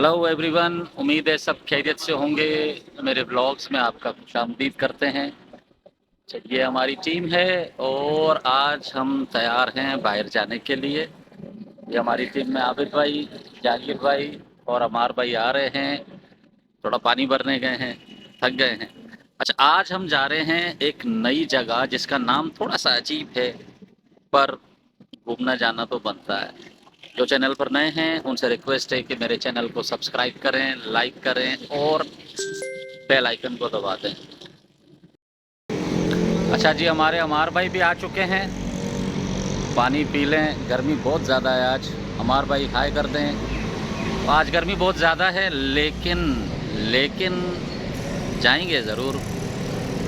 Hello everyone, उम्मीद है सब खैरियत से होंगे। मेरे ब्लॉग्स में आपका खुशामदीद करते हैं। चलिए, हमारी टीम है और आज हम तैयार हैं बाहर जाने के लिए। ये हमारी टीम में आबिद भाई, जाकिर भाई और अमार भाई आ रहे हैं। थोड़ा पानी भरने गए हैं, थक गए हैं। अच्छा, आज हम जा रहे हैं एक नई जगह जिसका नाम थोड़ा सा अजीब है, पर घूमना जाना तो बनता है। जो चैनल पर नए हैं उनसे रिक्वेस्ट है कि मेरे चैनल को सब्सक्राइब करें, लाइक करें और बेल आइकन को दबा दें। अच्छा जी, हमारे अमार भाई भी आ चुके हैं। पानी पी लें, गर्मी बहुत ज़्यादा है आज। अमार भाई हाय कर दें। आज गर्मी बहुत ज़्यादा है, लेकिन लेकिन जाएंगे ज़रूर।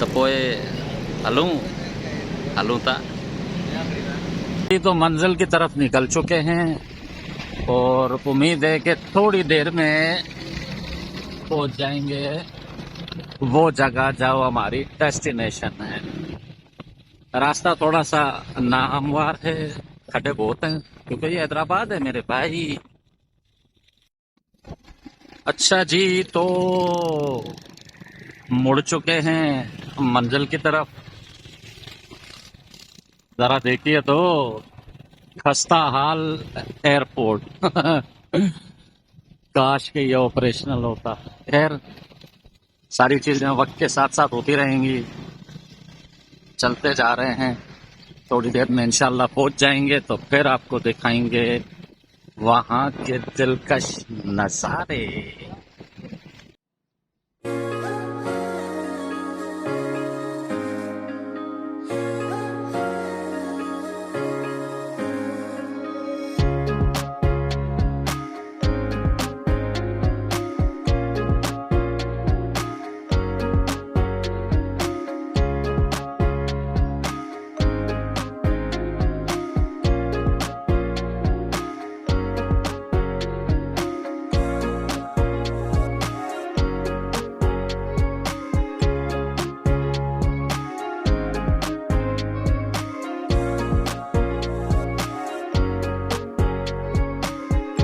तपोए हलूँ हलूँ था। अभी तो मंजिल की तरफ निकल चुके हैं और उम्मीद है कि थोड़ी देर में पहुंच जाएंगे वो जगह जहाँ हमारी डेस्टिनेशन है। रास्ता थोड़ा सा नाहमवार है, खड्डे बहुत हैं, क्योंकि ये हैदराबाद है मेरे भाई। अच्छा जी, तो मुड़ चुके हैं मंजिल की तरफ। जरा देखिए तो, खस्ता हाल एयरपोर्ट। काश के ये ऑपरेशनल होता। खैर, सारी चीजें वक्त के साथ साथ होती रहेंगी। चलते जा रहे हैं, थोड़ी देर में इंशाल्लाह पहुंच जाएंगे, तो फिर आपको दिखाएंगे वहां के दिलकश नजारे।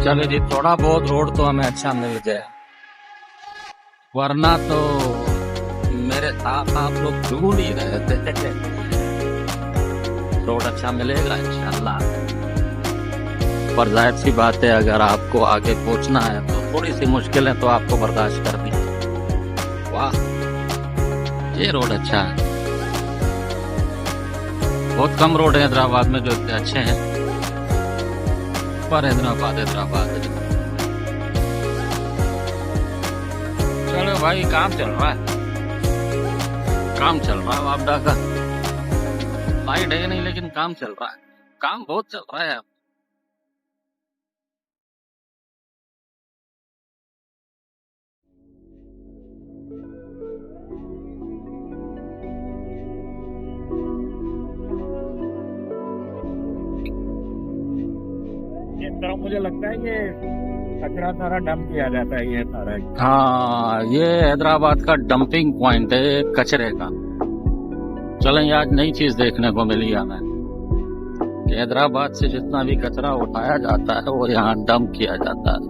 चलो जी, थोड़ा बहुत रोड तो हमें अच्छा मिल गया, वरना तो मेरे साथ आप लोग ढूंढ ही रहे थे। रोड अच्छा मिलेगा इंशाल्लाह। पर जाहिर सी बात है, अगर आपको आगे पहुंचना है तो थोड़ी सी मुश्किलें तो आपको बर्दाश्त करनी है। वाह, ये रोड अच्छा है। बहुत कम रोड है हैदराबाद में जो इतने अच्छे हैं, पर हैदराबाद हैदराबाद है। चलो भाई, काम चल रहा है, काम चल रहा है वापडा का। लाइट है नहीं, लेकिन काम चल रहा है, काम बहुत चल रहा है। ये तरफ मुझे लगता है ये कचरा सारा डंप किया जाता है, ये सारा। हाँ, ये हैदराबाद का डंपिंग पॉइंट है कचरे का। चलें, आज नई चीज देखने को मिली हमें कि हैदराबाद से जितना भी कचरा उठाया जाता है वो यहाँ डंप किया जाता है।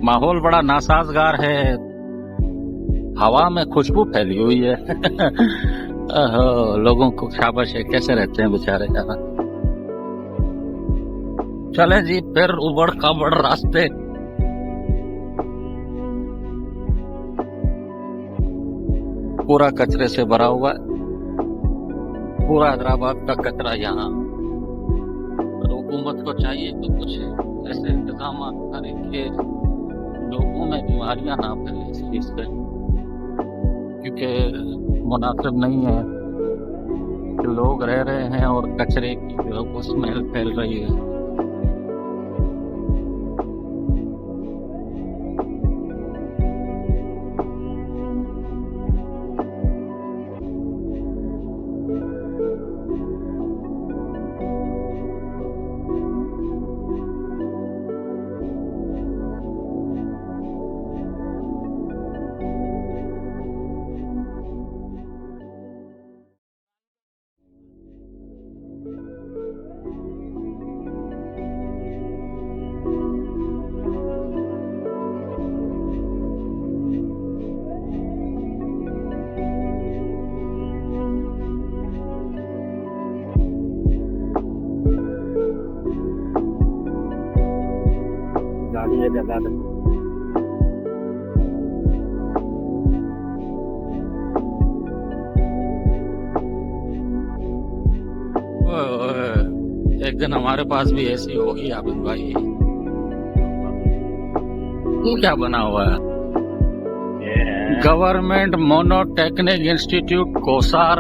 माहौल बड़ा नासाजगार है, हवा में खुशबू फैली हुई है। लोगों को शाबाश है, कैसे रहते हैं बेचारे यहाँ। चले जी, फिर उबड़ खाबड़ रास्ते। पूरा कचरे से भरा हुआ है, पूरा हैदराबाद का कचरा यहाँ। पर हुकूमत को चाहिए तो कुछ ऐसे इंतजाम करे कि लोगों में बीमारियां ना फैले इस चीज से, क्योंकि मुनासिब नहीं है कि लोग रह रहे हैं और कचरे की जो है वो स्मेल फैल रही है। हैदराबाद। ओए, ओए, एक दिन हमारे पास भी ऐसी होगी आबिद भाई। ये क्या बना हुआ है? ये है गवर्नमेंट मोनोटेक्निक इंस्टीट्यूट कोसार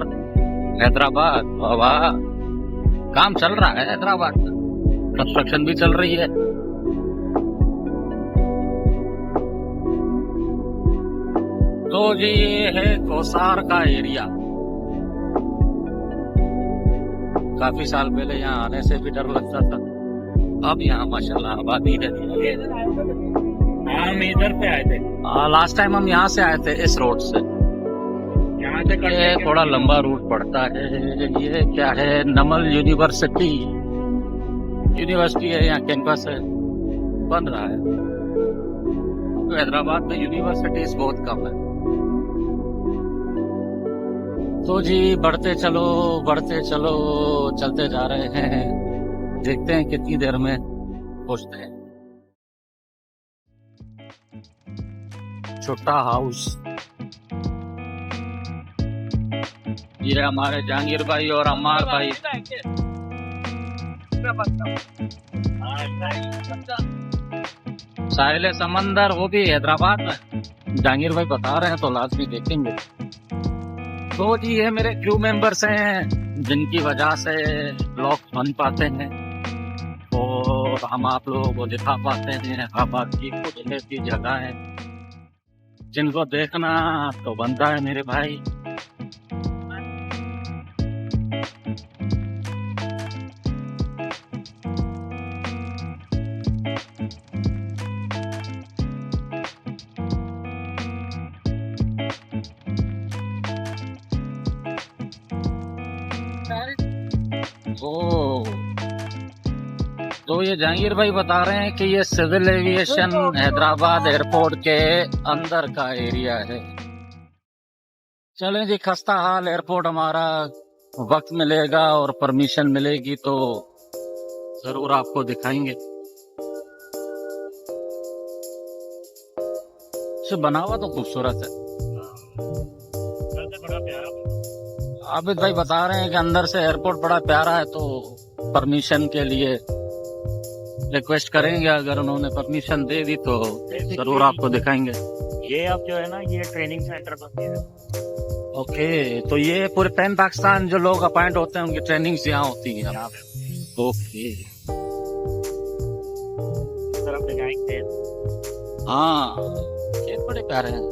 हैदराबाद। वाह, काम चल रहा है हैदराबाद में, कंस्ट्रक्शन भी चल रही है। तो जी ये है कोसार का एरिया। काफी साल पहले यहाँ आने से भी डर लगता था, अब यहाँ माशाल्लाह आबादी है। हम इधर से आए थे, लास्ट टाइम हम यहाँ से आए थे इस रोड से। यहाँ से ये थोड़ा लंबा रूट पड़ता है। ये क्या है? नमल यूनिवर्सिटी है, यहाँ कैंपस है, बन रहा है। तो हैदराबाद में यूनिवर्सिटीज बहुत कम है। तो जी बढ़ते चलो, चलते जा रहे हैं। देखते हैं कितनी देर में पहुंचते हैं। छोटा हाउस, ये हमारे जहांगीर भाई और अम्मार भाई। साहिल समंदर, वो भी हैदराबाद में। जहांगीर भाई बता रहे हैं तो लाजमी देखेंगे। तो जी ये मेरे क्रू मेंबर्स हैं जिनकी वजह से ब्लॉग बन पाते हैं और हम आप लोगों को दिखा पाते हैं हैदराबाद की कुछ ऐसी जगह है जिनको देखना तो बनता है मेरे भाई। ओ, तो ये जहांगीर भाई बता रहे हैं कि ये सिविल एविएशन हैदराबाद एयरपोर्ट के अंदर का एरिया है। चलें जी, खस्ता हाल एयरपोर्ट। हमारा वक्त मिलेगा और परमिशन मिलेगी तो जरूर आपको दिखाएंगे। बना हुआ तो खूबसूरत है। आबिद भाई बता रहे हैं कि अंदर से एयरपोर्ट बड़ा प्यारा है, तो परमिशन के लिए रिक्वेस्ट करेंगे। अगर उन्होंने परमिशन दे दी तो जरूर आपको दिखाएंगे। ये अब जो है ना, ये ट्रेनिंग सेंटर बन गया है। ओके, तो ये पूरे पैन पाकिस्तान जो लोग अपॉइंट होते हैं उनकी ट्रेनिंग्स यहाँ होती है। ओके, तरफ दिखाएंगे। हाँ, खेत बड़े प्यारे हैं।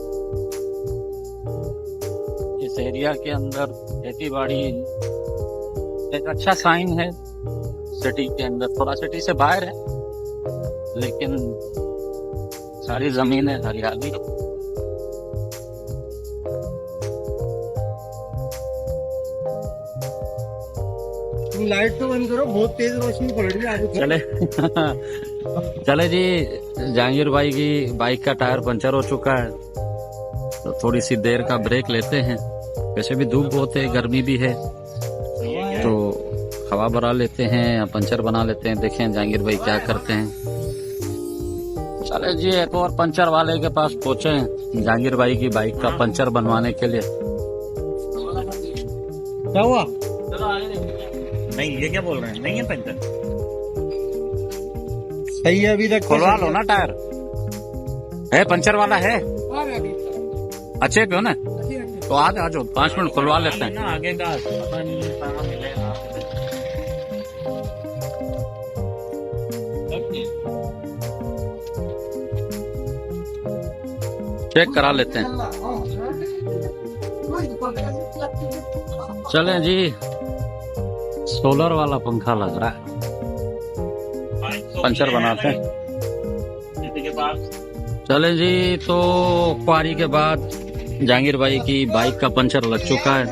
इस एरिया के अंदर खेती बाड़ी एक अच्छा साइन है। सिटी के अंदर, थोड़ा सिटी से बाहर है लेकिन सारी जमीन है हरियाली। लाइट तो बंद करो, बहुत तेज रोशनी पड़ रही है आगे। चले चले जी, जहांगीर भाई की बाइक का टायर पंचर हो चुका है तो थोड़ी सी देर का ब्रेक लेते हैं। वैसे भी धूप बहुत है, गर्मी भी है, तो हवा भरा लेते हैं या पंचर बना लेते हैं। देखें जहांगीर भाई क्या करते हैं। चले जी, एक और पंचर वाले के पास पहुंचे हैं जहांगीर भाई की बाइक का पंचर बनवाने के लिए। क्या हुआ? नहीं, ये क्या बोल रहे हैं? नहीं है पंचर, सही है अभी तक। खुलवा लो ना टायर। है पंचर वाला है अच्छे पे हो ना, तो आ जाओ 5 मिनट खुलवा लेते हैं। आगे का पता नहीं कहाँ मिलेगा। चेक करा लेते हैं। चलें जी, सोलर वाला पंखा लग रहा है, पंचर बनाते हैं। चलें जी, तो क्वारी के बाद जहांगीर भाई की बाइक का पंचर लग चुका है,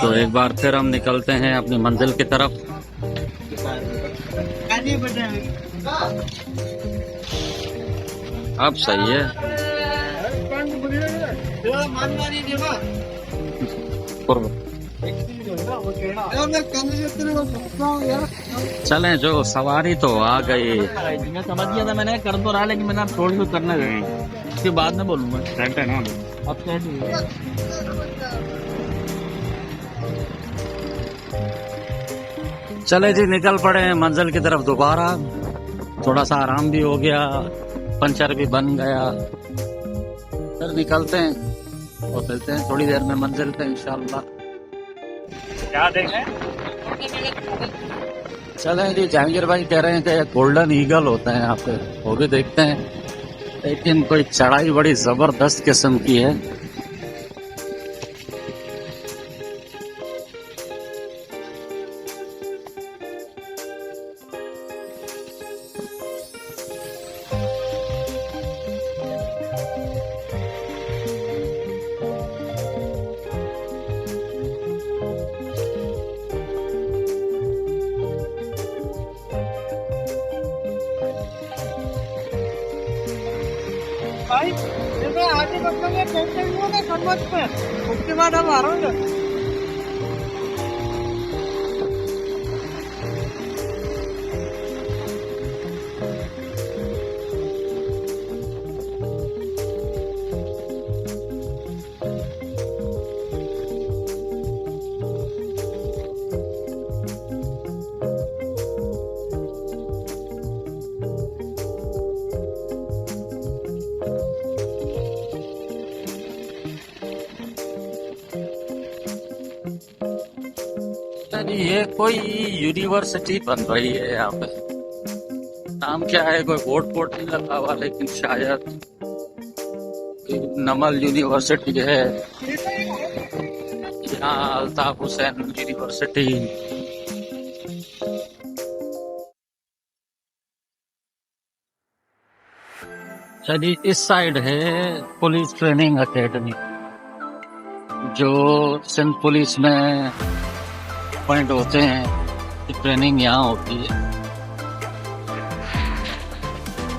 तो एक बार फिर हम निकलते हैं अपनी मंजिल की तरफ। अब सही है। चलें जो सवारी तो आ गई। मैं समझ गया था, मैंने कर तो रहा, लेकिन मैंने अब थोड़ी सी करना है, उसके बाद में बोलूंगा। सेट है ना अब? सेट है। चले जी निकल पड़े हैं मंजिल की तरफ दोबारा। थोड़ा सा आराम भी हो गया, पंचर भी बन गया। फिर निकलते हैं और मिलते हैं थोड़ी देर में मंजिल पे इंशाल्लाह। क्या देखें? चले जी, जहांगीर भाई कह रहे हैं कि गोल्डन ईगल होता है यहाँ पे, वो भी देखते हैं। लेकिन कोई चढ़ाई बड़ी जबरदस्त किस्म की है। भाई जैसे आगे बदलेंगे पेंटिंग होगा खनमत पे, उसके बाद हम आ रहे हैं। जी ये कोई यूनिवर्सिटी बन रही है यहाँ पे। नाम क्या है, कोई बोर्ड बोर्ड नहीं लगा हुआ, लेकिन शायद नमल यूनिवर्सिटी है। यहाँ अल्ताफ हुसैन यूनिवर्सिटी। चलिए इस साइड है पुलिस ट्रेनिंग एकेडमी, जो सिंध पुलिस में पॉइंट होते हैं, ट्रेनिंग यहाँ होती है।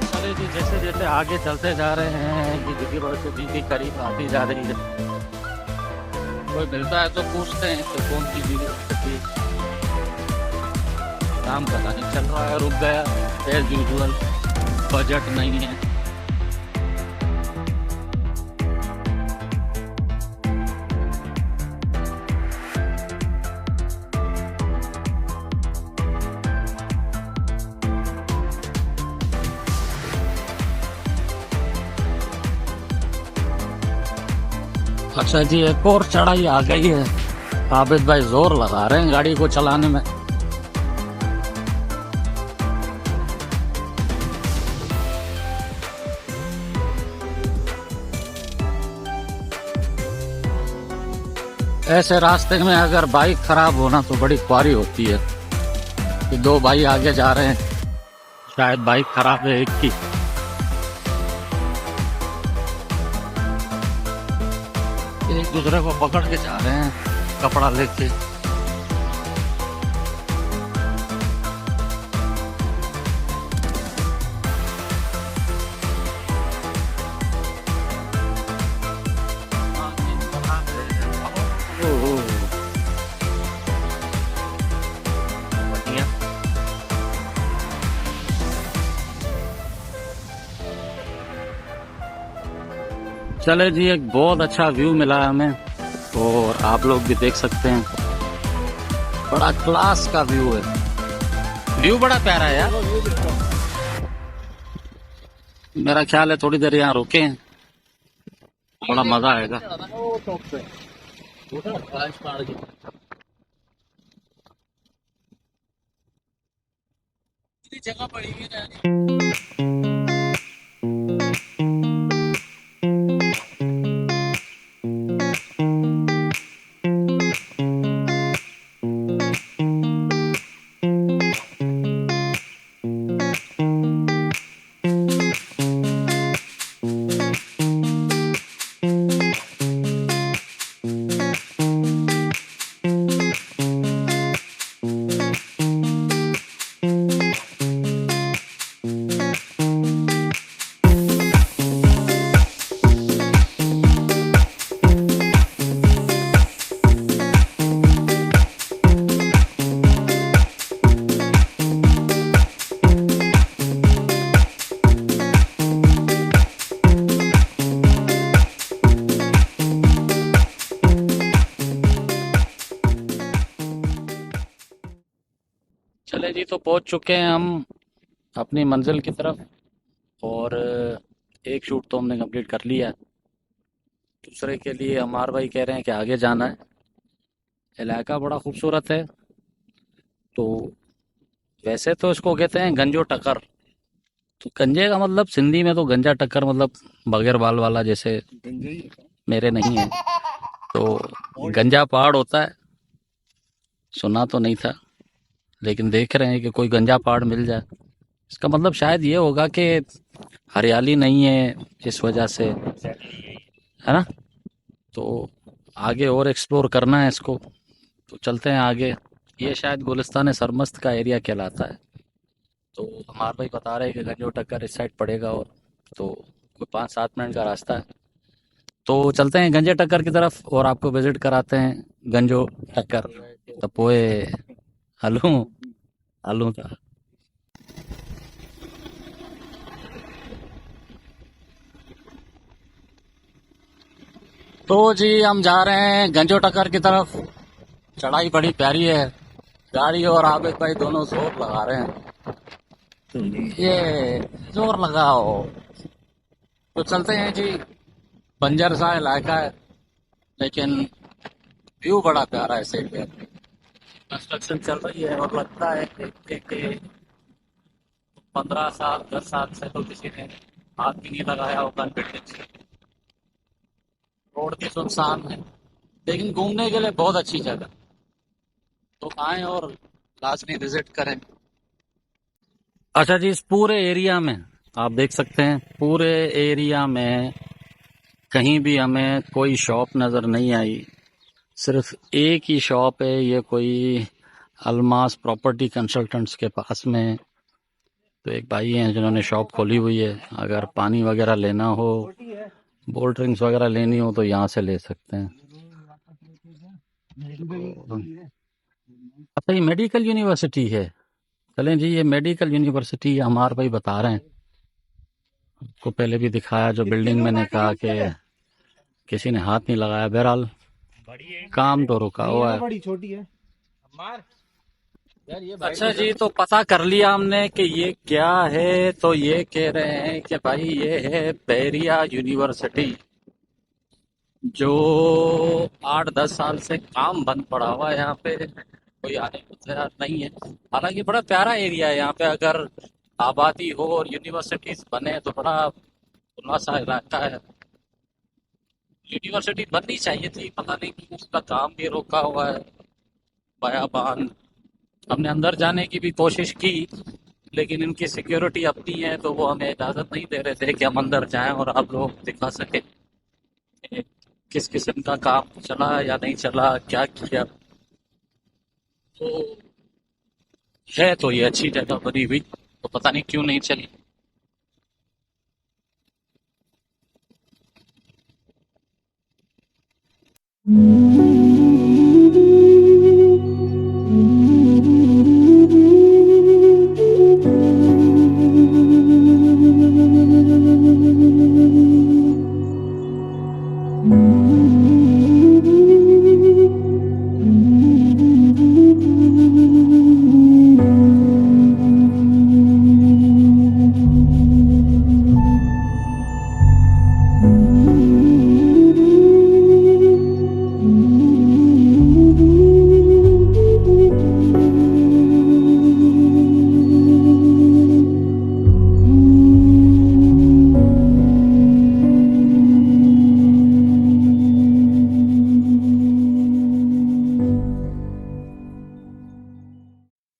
चलिए जी, जैसे जैसे आगे चलते जा रहे हैं कि यूनिवर्सिटी के करीब आती जा रही है। कोई मिलता है तो पूछते हैं तो कौन सी यूनिवर्सिटी। काम पता नहीं चल रहा है, रुक गया एज यूजुअल, बजट नहीं है। अच्छा जी, एक और चढ़ाई आ गई है। आबिद भाई जोर लगा रहे हैं गाड़ी को चलाने में। ऐसे रास्ते में अगर बाइक खराब होना तो बड़ी ख्वारी होती है कि दो भाई आगे जा रहे हैं, शायद बाइक खराब है एक की। एक दूसरे को पकड़ के जा रहे हैं कपड़ा लेके। ओह, बढ़िया। चले जी, एक बहुत अच्छा व्यू मिला है हमें और आप लोग भी देख सकते हैं। बड़ा क्लास का व्यू है, व्यू बड़ा प्यारा है यार। मेरा ख्याल है थोड़ी देर यहाँ रुके हैं, बड़ा मजा आएगा। जगह पड़ी हुई है। पहुंच चुके हैं हम अपनी मंजिल की तरफ, और एक शूट तो हमने कंप्लीट कर लिया है। दूसरे के लिए अमार भाई कह रहे हैं कि आगे जाना है। इलाका बड़ा खूबसूरत है। तो वैसे तो इसको कहते हैं गंजो टक्कर। तो गंजे का मतलब सिंधी में तो गंजा टक्कर मतलब बगैर बाल वाला, जैसे मेरे नहीं है। तो गंजा पहाड़ होता है, सुना तो नहीं था, लेकिन देख रहे हैं कि कोई गंजा पहाड़ मिल जाए। इसका मतलब शायद ये होगा कि हरियाली नहीं है इस वजह से, है ना। तो आगे और एक्सप्लोर करना है इसको, तो चलते हैं आगे। ये शायद गुलिस्तान सरमस्त का एरिया कहलाता है। तो हमारे भाई बता रहे हैं कि गंजो टक्कर इस साइड पड़ेगा, और तो कोई 5-7 मिनट का रास्ता है। तो चलते हैं गंजे टक्कर की तरफ और आपको विजिट कराते हैं गंजो टक्कर। तो पोए हलूं हलूं था। तो जी हम जा रहे हैं गंजो टक्कर की तरफ। चढ़ाई बड़ी प्यारी है। गाड़ी और आबिद भाई दोनों जोर लगा रहे हैं। ये जोर लगाओ। तो चलते हैं जी। बंजर सा इलाका है, लेकिन व्यू बड़ा प्यारा है सही में। कंस्ट्रक्शन चल रही है और लगता है कि 15 साल 10 साल से तो किसी ने हाथ भी नहीं लगाया होगा बिल्डिंग से। रोड भी सुनसान है, लेकिन घूमने के लिए बहुत अच्छी जगह। तो आए और लाजमी विजिट करें। अच्छा जी, इस पूरे एरिया में आप देख सकते हैं, पूरे एरिया में कहीं भी हमें कोई शॉप नज़र नहीं आई। सिर्फ एक ही शॉप है, ये कोई अलमास प्रॉपर्टी कंसल्टेंट्स के पास में। तो एक भाई हैं जिन्होंने शॉप खोली हुई है। अगर पानी वगैरह लेना हो, कोल्ड ड्रिंक्स वगैरह लेनी हो, तो यहाँ से ले सकते हैं। अच्छा, ये मेडिकल यूनिवर्सिटी है। चलें जी, ये मेडिकल यूनिवर्सिटी हमारे भाई बता रहे हैं। को पहले भी दिखाया जो बिल्डिंग, मैंने कहा कि किसी ने हाथ नहीं लगाया। बहरहाल काम तो रुका हुआ है। बड़ी छोटी है। अच्छा जी, तो पता कर लिया हमने कि ये क्या है। तो ये कह रहे हैं कि भाई ये है बहरिया यूनिवर्सिटी, जो 8-10 साल से काम बंद पड़ा हुआ है। यहाँ पे कोई आने को तैयार नहीं है। हालांकि बड़ा प्यारा एरिया है यहाँ पे। अगर आबादी हो और यूनिवर्सिटीज बने तो बड़ा खुला सा इलाका है। यूनिवर्सिटी बननी चाहिए थी, पता नहीं क्यों उसका काम भी रोका हुआ है। बयाबान हमने अंदर जाने की भी कोशिश की, लेकिन इनकी सिक्योरिटी अपनी है, तो वो हमें इजाज़त नहीं दे रहे थे कि हम अंदर जाएं और आप लोग दिखा सके किस किस्म का काम चला या नहीं चला, क्या किया। तो है तो ये अच्छी जगह बनी हुई, तो पता नहीं क्यों नहीं चली।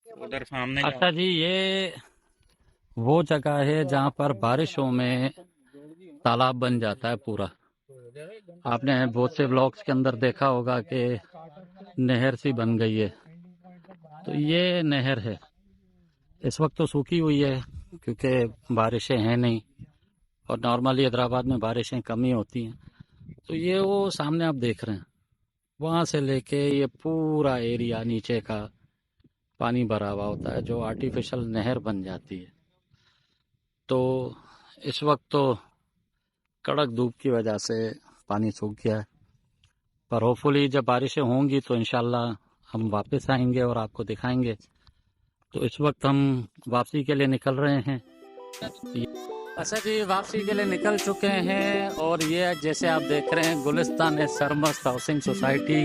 उधर सामने अच्छा जी, ये वो जगह है जहाँ पर बारिशों में तालाब बन जाता है पूरा। आपने बहुत से ब्लॉग्स के अंदर देखा होगा कि नहर सी बन गई है। तो ये नहर है। इस वक्त तो सूखी हुई है क्योंकि बारिशें हैं नहीं, और नॉर्मली हैदराबाद में बारिशें कम ही होती हैं। तो ये वो सामने आप देख रहे हैं, वहाँ से लेके ये पूरा एरिया नीचे का पानी भरा हुआ होता है, जो आर्टिफिशियल नहर बन जाती है। तो इस वक्त तो कड़क धूप की वजह से पानी सूख गया है, पर होपफुली जब बारिशें होंगी तो इंशाल्लाह हम वापस आएंगे और आपको दिखाएंगे। तो इस वक्त हम वापसी के लिए निकल रहे हैं। अच्छा जी, वापसी के लिए निकल चुके हैं और ये जैसे आप देख रहे हैं गुलिस्तान सरमस्त हाउसिंग सोसाइटी।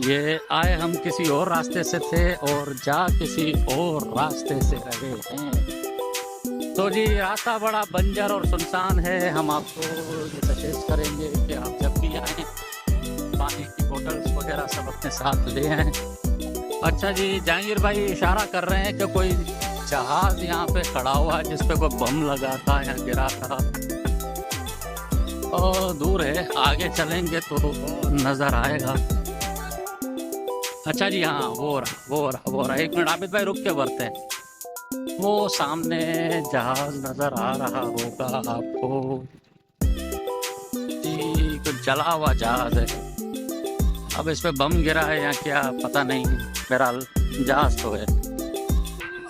ये आए हम किसी और रास्ते से थे और जा किसी और रास्ते से रहे हैं। तो जी रास्ता बड़ा बंजर और सुनसान है। हम आपको ये सजेस्ट करेंगे कि आप जब भी आएँ पानी की बोतल्स वगैरह सब अपने साथ ले आएँ। अच्छा जी, जहांगीर भाई इशारा कर रहे हैं कि कोई जहाज यहाँ पे खड़ा हुआ है जिस पे कोई बम लगा था या गिरा था। और दूर है, आगे चलेंगे तो नजर आएगा। अच्छा जी, हाँ वो रहा। एक मिनट आबिद भाई रुक के बढ़ते हैं। वो सामने जहाज नजर आ रहा होगा आपको जी, कुछ जला हुआ जहाज है। अब इस पे बम गिरा है या क्या पता नहीं, बहरहाल जहाज तो है।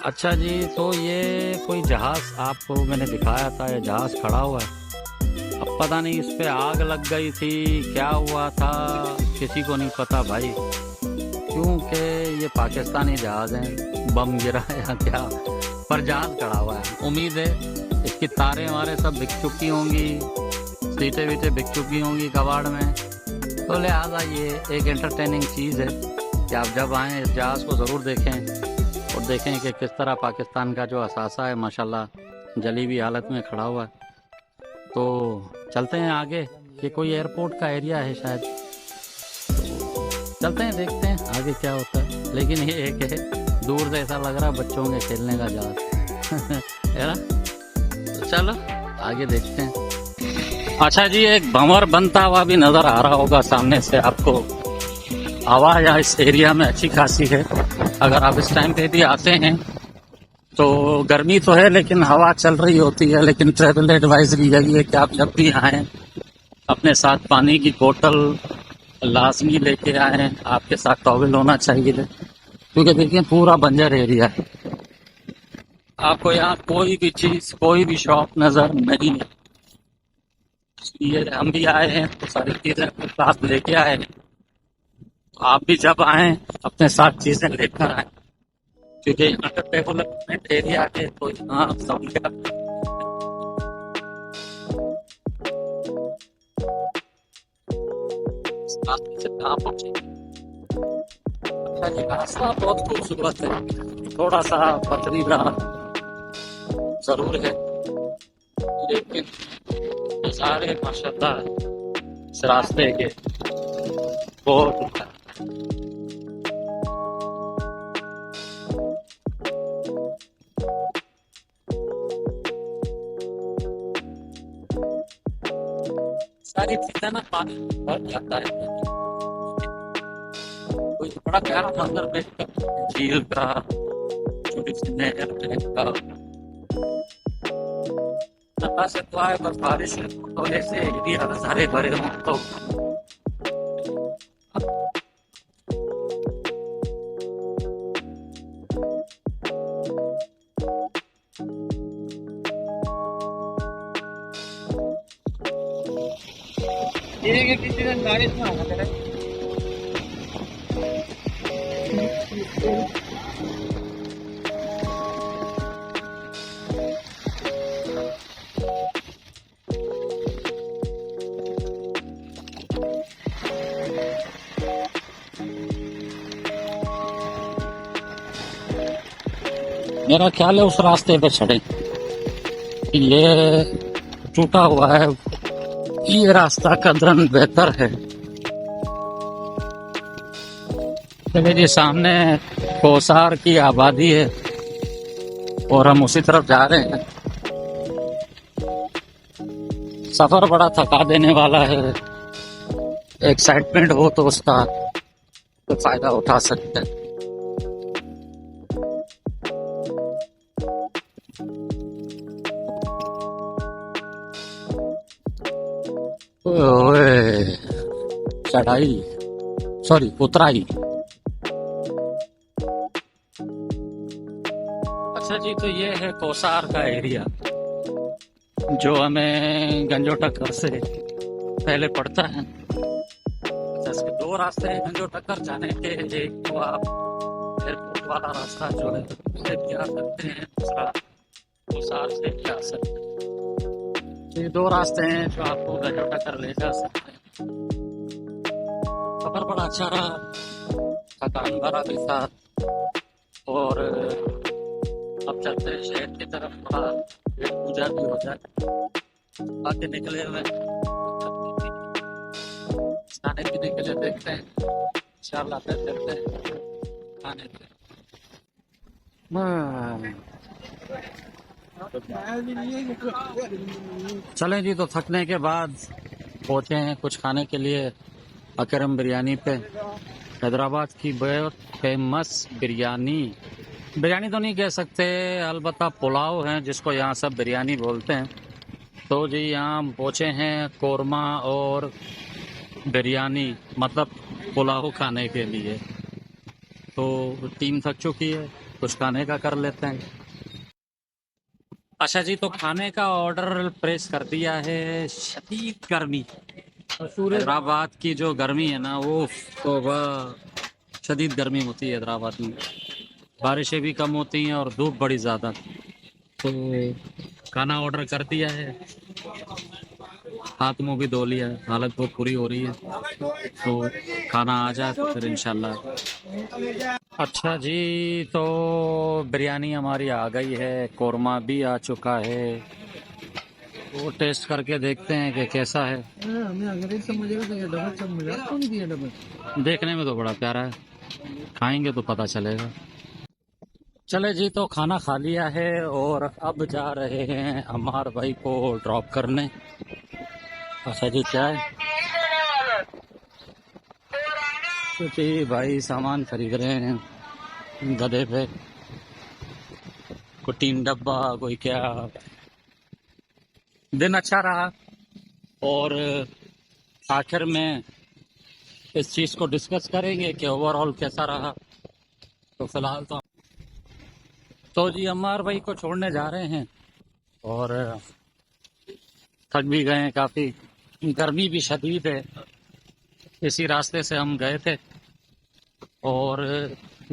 अच्छा जी, तो ये कोई जहाज आपको मैंने दिखाया था, ये जहाज खड़ा हुआ है। अब पता नहीं इस पे आग लग गई थी, क्या हुआ था किसी को नहीं पता भाई, क्योंकि ये पाकिस्तानी जहाज है। बम गिरा है या क्या, पर जहाज खड़ा हुआ है। उम्मीद है इसकी तारें वारे सब बिक चुकी होंगी, सीटें वीटें बिक चुकी होंगी कबाड़ में। तो लिहाजा ये एक एंटरटेनिंग चीज़ है कि आप जब आएँ इस जहाज़ को ज़रूर देखें और देखें कि किस तरह पाकिस्तान का जो असासा है माशाल्लाह जली हुई हालत में खड़ा हुआ है। तो चलते हैं आगे, ये कोई एयरपोर्ट का एरिया है शायद, चलते हैं देखते हैं आगे क्या होता है। लेकिन ये एक है, दूर से ऐसा लग रहा है बच्चों के खेलने का जहाज है ना। तो चलो आगे देखते हैं। अच्छा जी, एक भंवर बनता हुआ भी नजर आ रहा होगा सामने से आपको। हवा यहाँ इस एरिया में अच्छी खासी है। अगर आप इस टाइम पे भी आते हैं तो गर्मी तो है लेकिन हवा चल रही होती है। लेकिन ट्रैवल एडवाइजरी यही है कि आप जब भी आएँ अपने साथ पानी की बोतल लाजमी लेके आएँ। आपके साथ टॉवल होना चाहिए, क्योंकि देखिए पूरा बंजर एरिया है। आपको यहाँ कोई भी चीज़, कोई भी शॉप नज़र नहीं है। ये हम भी आए हैं तो सारी चीज़ें अपने साथ लेके आए हैं। आप भी जब आएँ अपने साथ चीज़ें लेकर आएँ, क्योंकि यहाँ पे डेवलपमेंट एरिया है तो यहाँ सब कहाँ पहुँचे। अच्छा जी, रास्ता बहुत खूबसूरत है, थोड़ा सा पथरीला जरूर है लेकिन नज़ारे माशाल्लाह इस रास्ते के बहुत सारी चीजें ना पानी भर जाता है। कोई बड़ा प्यारा मंजर देखता है, झील का, छोटी सी नहर का। अल्लाह से दुआ है बस बारिश तो ऐसे एरिया सारे भरे हों तो ये किसी ने बारिश में होगा तेरे। मेरा ख्याल है उस रास्ते पे चढ़े, ये टूटा हुआ है, ये रास्ता कदरन बेहतर है। चलिए जी, सामने कोसार की आबादी है और हम उसी तरफ जा रहे हैं। सफर बड़ा थका देने वाला है, एक्साइटमेंट हो तो उसका तो फायदा उठा सकते हैं। ओए चढ़ाई, सॉरी उतराई। अच्छा जी, तो ये है कोसार का एरिया जो हमें गंजोटा घर से पहले पड़ता है। अच्छा, इसके दो रास्ते हैं गंजोटा घर जाने के। एक तो आप एयरपोर्ट वाला रास्ता जो है उससे भी आ सकते हैं, दूसरा हिसार से भी आ सकते हैं। ये दो रास्ते हैं जो आपको गजो कर ले जा सकते हैं। सफर बड़ा अच्छा रहा, थकान भरा भी था। और अब चलते हैं शहर की तरफ, थोड़ा पेट पूजा भी हो जाए। आगे निकले हुए खाने पीने के लिए देखते हैं, इंशाल्लाह फिर देखते हैं खाने पे। चलें जी, तो थकने के बाद पहुंचे हैं कुछ खाने के लिए अकरम बिरयानी पे। हैदराबाद की बहुत फेमस बिरयानी, बिरयानी तो नहीं कह सकते, अलबत्ता पुलाव है जिसको यहाँ सब बिरयानी बोलते हैं। तो जी यहाँ हम पहुँचे हैं कोरमा और बिरयानी मतलब पुलाव खाने के लिए। तो टीम थक चुकी है, कुछ खाने का कर लेते हैं। अच्छा जी, तो खाने का ऑर्डर प्रेस कर दिया है। शदीद गर्मी, हैदराबाद की जो गर्मी है ना वो तो शदीद गर्मी होती है हैदराबाद में, बारिशें भी कम होती हैं और धूप बड़ी ज़्यादा। तो खाना ऑर्डर कर दिया है, हाथ मुंह भी धो लिया है, हालत बहुत बुरी हो रही है। तो खाना आ जाए तो फिर इंशाल्लाह। अच्छा जी, तो बिरयानी हमारी आ गई है, कोरमा भी आ चुका है। वो टेस्ट करके देखते हैं कि कैसा है। देखने में तो बड़ा प्यारा है, खाएंगे तो पता चलेगा। चले जी, तो खाना खा लिया है और अब जा रहे हैं अम्मार भाई को ड्रॉप करने। अच्छा जी, चाय तो जी भाई सामान खरीद रहे हैं गधे पे, कोई 3 डब्बा कोई क्या। दिन अच्छा रहा और आखिर में इस चीज़ को डिस्कस करेंगे कि ओवरऑल कैसा रहा। तो फिलहाल तो जी अम्मार भाई को छोड़ने जा रहे हैं और थक भी गए हैं काफ़ी, गर्मी भी शदीद है। इसी रास्ते से हम गए थे और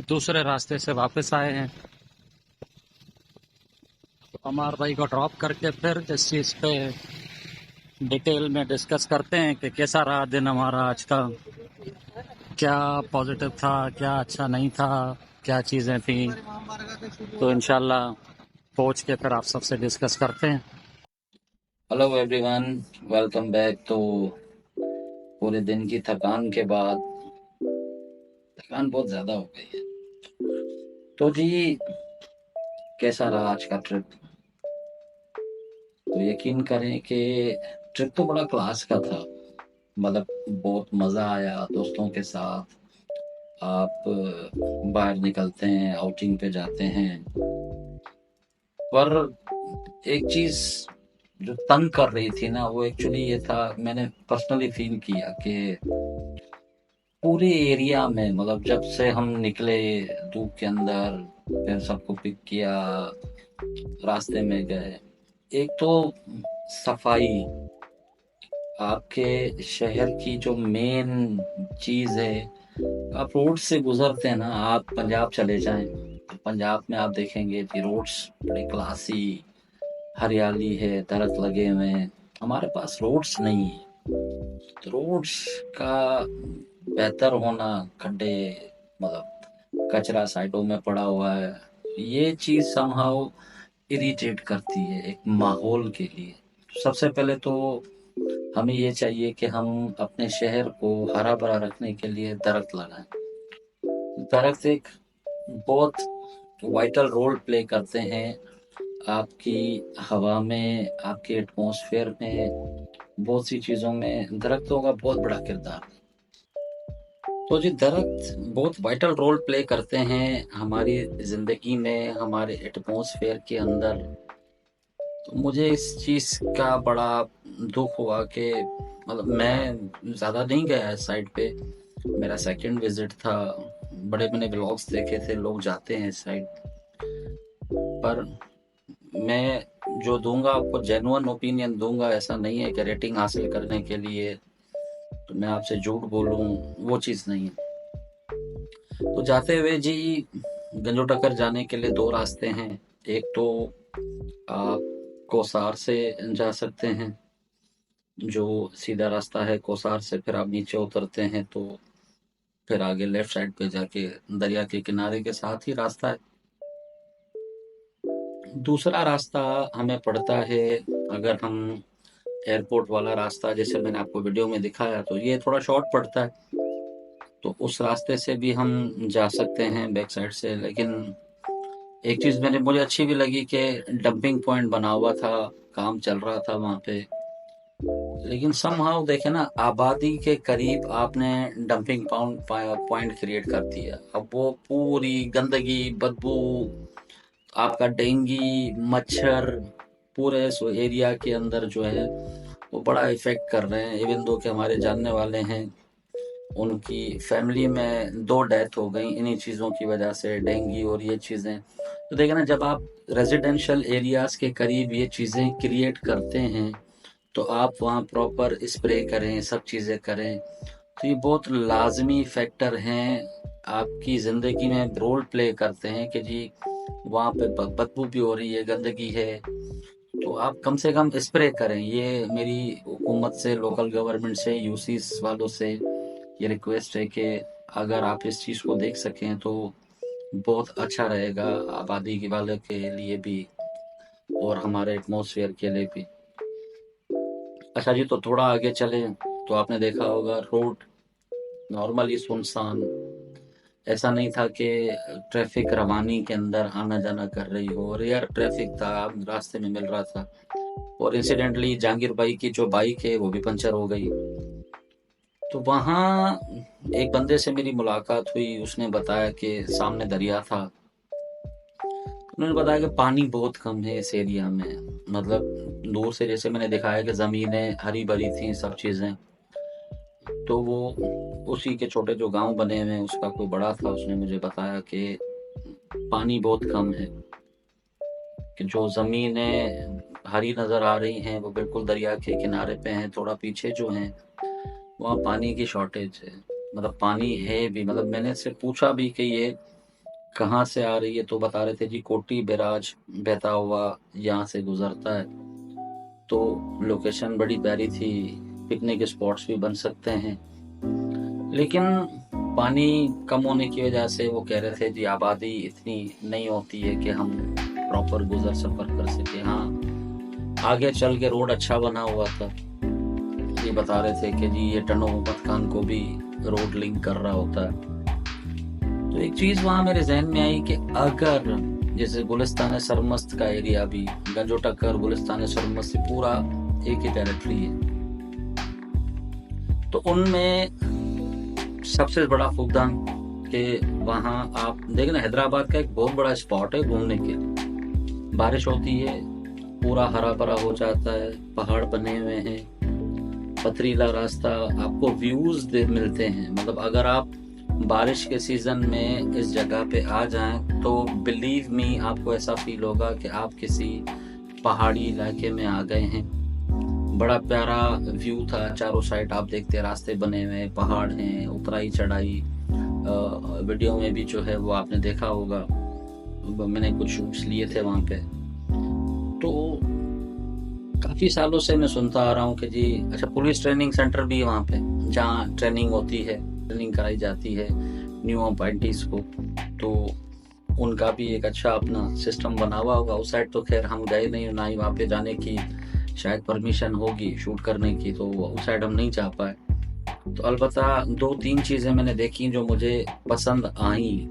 दूसरे रास्ते से वापस आए हैं। तो अम्मार भाई को ड्रॉप करके फिर इस चीज़ पे डिटेल में डिस्कस करते हैं कि कैसा रहा दिन हमारा आज का, क्या पॉजिटिव था, क्या अच्छा नहीं था, क्या चीज़ें थी। तो इंशाल्लाह पहुँच के फिर आप सबसे डिस्कस करते हैं। Hello everyone, welcome back. तो पूरे दिन की थकान के बाद थकान बहुत ज़्यादा हो गई है। तो जी कैसा रहा आज का ट्रिप? तो यकीन करें कि ट्रिप तो बड़ा क्लास का था, मतलब बहुत मज़ा आया दोस्तों के साथ। आप बाहर निकलते हैं, आउटिंग पे जाते हैं, पर एक चीज़ जो तंग कर रही थी ना वो एक्चुअली ये था, मैंने पर्सनली फील किया कि पूरे एरिया में, मतलब जब से हम निकले धूप के अंदर, फिर सबको पिक किया, रास्ते में गए, एक तो सफाई, आपके शहर की जो मेन चीज़ है, आप रोड से गुजरते हैं ना, आप पंजाब चले जाएं तो पंजाब में आप देखेंगे कि रोड्स बड़े क्लासी, हरियाली है, दरख्त लगे हुए हैं। हमारे पास रोड्स नहीं है। तो रोड्स का बेहतर होना, खड्डे, मतलब कचरा साइडों में पड़ा हुआ है, ये चीज़ समहाउ इरिटेट करती है एक माहौल के लिए। सबसे पहले तो हमें ये चाहिए कि हम अपने शहर को हरा भरा रखने के लिए दरख्त लगाएं। दरख्त एक बहुत वाइटल रोल प्ले करते हैं आपकी हवा में, आपके एटमॉस्फेयर में, बहुत सी चीज़ों में दरख्तों का बहुत बड़ा किरदार है। तो जी दरख्त बहुत वाइटल रोल प्ले करते हैं हमारी ज़िंदगी में, हमारे एटमॉस्फेयर के अंदर। तो मुझे इस चीज़ का बड़ा दुख हुआ कि मतलब मैं ज़्यादा नहीं गया इस साइड पे, मेरा सेकंड विजिट था। बड़े मैंने ब्लॉग्स देखे थे, लोग जाते हैं इस साइड, पर मैं जो दूंगा आपको जेन्युइन ओपिनियन दूंगा, ऐसा नहीं है कि रेटिंग हासिल करने के लिए तो मैं आपसे झूठ बोलूं, वो चीज़ नहीं है। तो जाते हुए जी गंजोटकर जाने के लिए दो रास्ते हैं। एक तो आप कोसार से जा सकते हैं, जो सीधा रास्ता है कोसार से। फिर आप नीचे उतरते हैं तो फिर आगे लेफ्ट साइड पे जाके दरिया के किनारे के साथ ही रास्ता है। दूसरा रास्ता हमें पड़ता है, अगर हम एयरपोर्ट वाला रास्ता जैसे मैंने आपको वीडियो में दिखाया, तो ये थोड़ा शॉर्ट पड़ता है, तो उस रास्ते से भी हम जा सकते हैं बैक साइड से। लेकिन एक चीज़ मुझे अच्छी भी लगी कि डंपिंग पॉइंट बना हुआ था, काम चल रहा था वहाँ पे। लेकिन समहाउ देखे ना, आबादी के करीब आपने डंपिंग पॉइंट क्रिएट कर दिया। अब वो पूरी गंदगी, बदबू, आपका डेंगी मच्छर पूरे एरिया के अंदर जो है वो बड़ा इफेक्ट कर रहे हैं। इवन दो के हमारे जानने वाले हैं, उनकी फैमिली में 2 डेथ हो गई इन्हीं चीज़ों की वजह से, डेंगी और ये चीज़ें। तो देखिए ना, जब आप रेजिडेंशियल एरियाज़ के करीब ये चीज़ें क्रिएट करते हैं तो आप वहाँ प्रॉपर स्प्रे करें, सब चीज़ें करें। तो ये बहुत लाजमी फैक्टर हैं, आपकी ज़िंदगी में रोल प्ले करते हैं कि जी वहाँ पे बदबू भी हो रही है, गंदगी है, तो आप कम से कम स्प्रे करें। ये मेरी हुकूमत से, लोकल गवर्नमेंट से, यूसीस वालों से ये रिक्वेस्ट है कि अगर आप इस चीज़ को देख सकें तो बहुत अच्छा रहेगा, आबादी के वाले के लिए भी और हमारे एटमॉस्फेयर के लिए भी। अच्छा जी, तो थोड़ा आगे चले तो आपने देखा होगा रोड नॉर्मली सुनसान, ऐसा नहीं था कि ट्रैफिक रवानी के अंदर आना जाना कर रही हो। रेयर ट्रैफिक था, रास्ते में मिल रहा था। और इंसिडेंटली जहांगीर भाई की जो बाइक है वो भी पंचर हो गई। तो वहाँ एक बंदे से मेरी मुलाकात हुई, उसने बताया कि सामने दरिया था। उन्होंने बताया कि पानी बहुत कम है इस एरिया में, मतलब दूर से जैसे मैंने दिखाया कि ज़मीनें हरी भरी थी, सब चीज़ें। तो वो उसी के छोटे जो गांव बने हुए हैं उसका कोई बड़ा था, उसने मुझे बताया कि पानी बहुत कम है, कि जो ज़मीनें हरी नज़र आ रही हैं वो बिल्कुल दरिया के किनारे पे हैं। थोड़ा पीछे जो हैं वहाँ पानी की शॉर्टेज है, मतलब पानी है भी। मतलब मैंने से पूछा भी कि ये कहाँ से आ रही है, तो बता रहे थे जी कोटी बैराज बहता हुआ यहाँ से गुजरता है। तो लोकेशन बड़ी प्यारी थी, पिकनिक स्पॉट्स भी बन सकते हैं। लेकिन पानी कम होने की वजह से वो कह रहे थे जी आबादी इतनी नहीं होती है कि हम प्रॉपर गुजर सफर कर सके। हाँ, आगे चल के रोड अच्छा बना हुआ था। ये बता रहे थे कि जी ये टनो मोहम्मद खान को भी रोड लिंक कर रहा होता है। तो एक चीज वहां मेरे जहन में आई कि अगर जैसे गुलिस्तान सरमस्त का एरिया भी, गंजोटकर गुलिस्तान सरमस्त से पूरा एक ही टेरिटरी है, तो उनमें सबसे बड़ा फुकदान कि वहाँ आप देखें ना, हैदराबाद का एक बहुत बड़ा स्पॉट है घूमने के लिए। बारिश होती है, पूरा हरा भरा हो जाता है, पहाड़ बने हुए हैं, पथरीला रास्ता, आपको व्यूज मिलते हैं। मतलब अगर आप बारिश के सीजन में इस जगह पे आ जाएं तो बिलीव मी, आपको ऐसा फील होगा कि आप किसी पहाड़ी इलाके में आ गए हैं। बड़ा प्यारा व्यू था, चारों साइड आप देखते रास्ते बने हुए, पहाड़ हैं, उतराई चढ़ाई। वीडियो में भी जो है वो आपने देखा होगा, मैंने कुछ शूट्स लिए थे वहाँ पे। तो काफ़ी सालों से मैं सुनता आ रहा हूँ कि जी अच्छा, पुलिस ट्रेनिंग सेंटर भी है वहाँ पे, जहाँ ट्रेनिंग होती है, ट्रेनिंग कराई जाती है न्यू अपॉइंटीज को। तो उनका भी एक अच्छा अपना सिस्टम बना हुआ होगा। उस साइड तो खैर हम गए नहीं, ना ही वहाँ पे जाने की शायद परमिशन होगी शूट करने की, तो उस साइड हम नहीं जा पाए। तो अलबत्ता 2-3 चीज़ें मैंने देखी जो मुझे पसंद आई।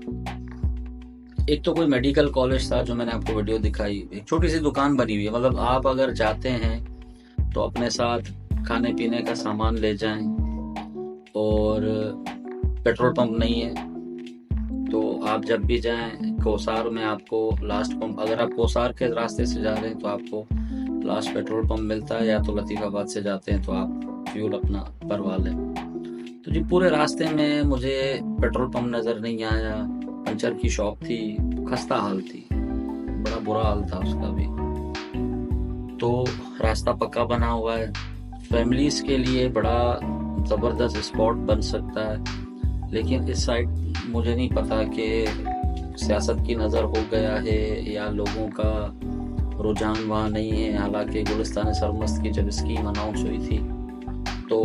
एक तो कोई मेडिकल कॉलेज था जो मैंने आपको वीडियो दिखाई, एक छोटी सी दुकान बनी हुई है। मतलब आप अगर जाते हैं तो अपने साथ खाने पीने का सामान ले जाएं, और पेट्रोल पंप नहीं है तो आप जब भी जाएं, कोसार में आपको लास्ट पंप, अगर आप कोसार के रास्ते से जा रहे हैं तो आपको लास्ट पेट्रोल पंप मिलता है, या तो लतीफ़ाबाद से जाते हैं तो आप फ्यूल अपना भरवा लें। तो जी पूरे रास्ते में मुझे पेट्रोल पंप नज़र नहीं आया, पंचर की शॉप थी, खस्ता हाल थी, बड़ा बुरा हाल था उसका भी। तो रास्ता पक्का बना हुआ है, फैमिलीज के लिए बड़ा ज़बरदस्त स्पॉट बन सकता है। लेकिन इस साइड मुझे नहीं पता कि सियासत की नज़र हो गया है या लोगों का रुझान वहाँ नहीं है। हालांकि गुलिस्तान सरमस्त की जब स्कीम अनाउंस हुई थी तो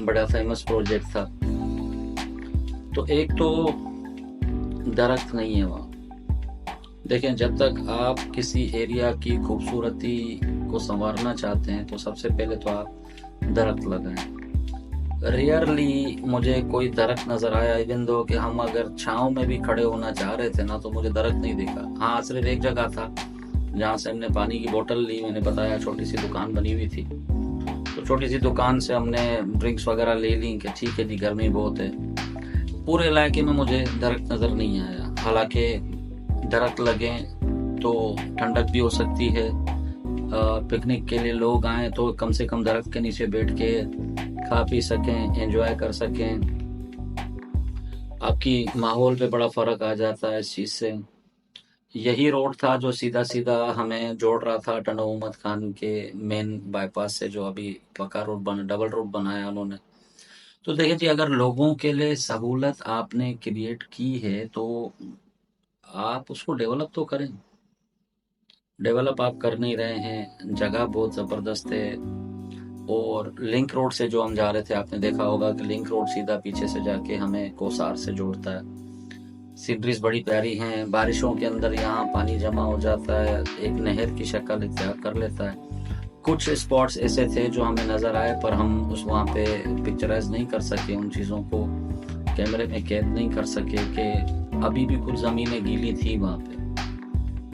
बड़ा फेमस प्रोजेक्ट था। तो एक तो दरख्त नहीं है वहाँ। देखें, जब तक आप किसी एरिया की खूबसूरती को संवारना चाहते हैं तो सबसे पहले तो आप दरख्त लगाएं। रेयरली मुझे कोई दरख्त नज़र आया, इवन दो कि हम अगर छाँव में भी खड़े होना चाह रहे थे ना तो मुझे दरख्त नहीं दिखा। हाँ, सिर्फ एक जगह था जहाँ से हमने पानी की बोतल ली। मैंने बताया छोटी सी दुकान बनी हुई थी, तो छोटी सी दुकान से हमने ड्रिंक्स वगैरह ले ली कि ठीक है जी, गर्मी बहुत है। पूरे इलाके में मुझे दरख्त नज़र नहीं आया। हालांकि दरख्त लगें तो ठंडक भी हो सकती है, पिकनिक के लिए लोग आएँ तो कम से कम दरख्त के नीचे बैठ के खा पी सकें, एंजॉय कर सकें। आपकी माहौल पे बड़ा फ़र्क आ जाता है इस चीज़ से। यही रोड था जो सीधा सीधा हमें जोड़ रहा था टंडो मोहम्मद खान के मेन बाईपास से, जो अभी पक्का रोड बना, डबल रोड बनाया उन्होंने। तो देखिए जी, अगर लोगों के लिए सहूलत आपने क्रिएट की है तो आप उसको डेवलप तो करें। डेवलप आप कर नहीं रहे हैं, जगह बहुत ज़बरदस्त है। और लिंक रोड से जो हम जा रहे थे, आपने देखा होगा कि लिंक रोड सीधा पीछे से जाके हमें कोसार से जोड़ता है। सीनरीज बड़ी प्यारी हैं। बारिशों के अंदर यहाँ पानी जमा हो जाता है, एक नहर की शक्ल इख्तियार कर लेता है। कुछ स्पॉट्स ऐसे थे जो हमें नज़र आए पर हम उस वहाँ पे पिक्चराइज नहीं कर सके, उन चीज़ों को कैमरे में कैद नहीं कर सके कि अभी भी कुछ ज़मीनें गीली थी वहाँ पे।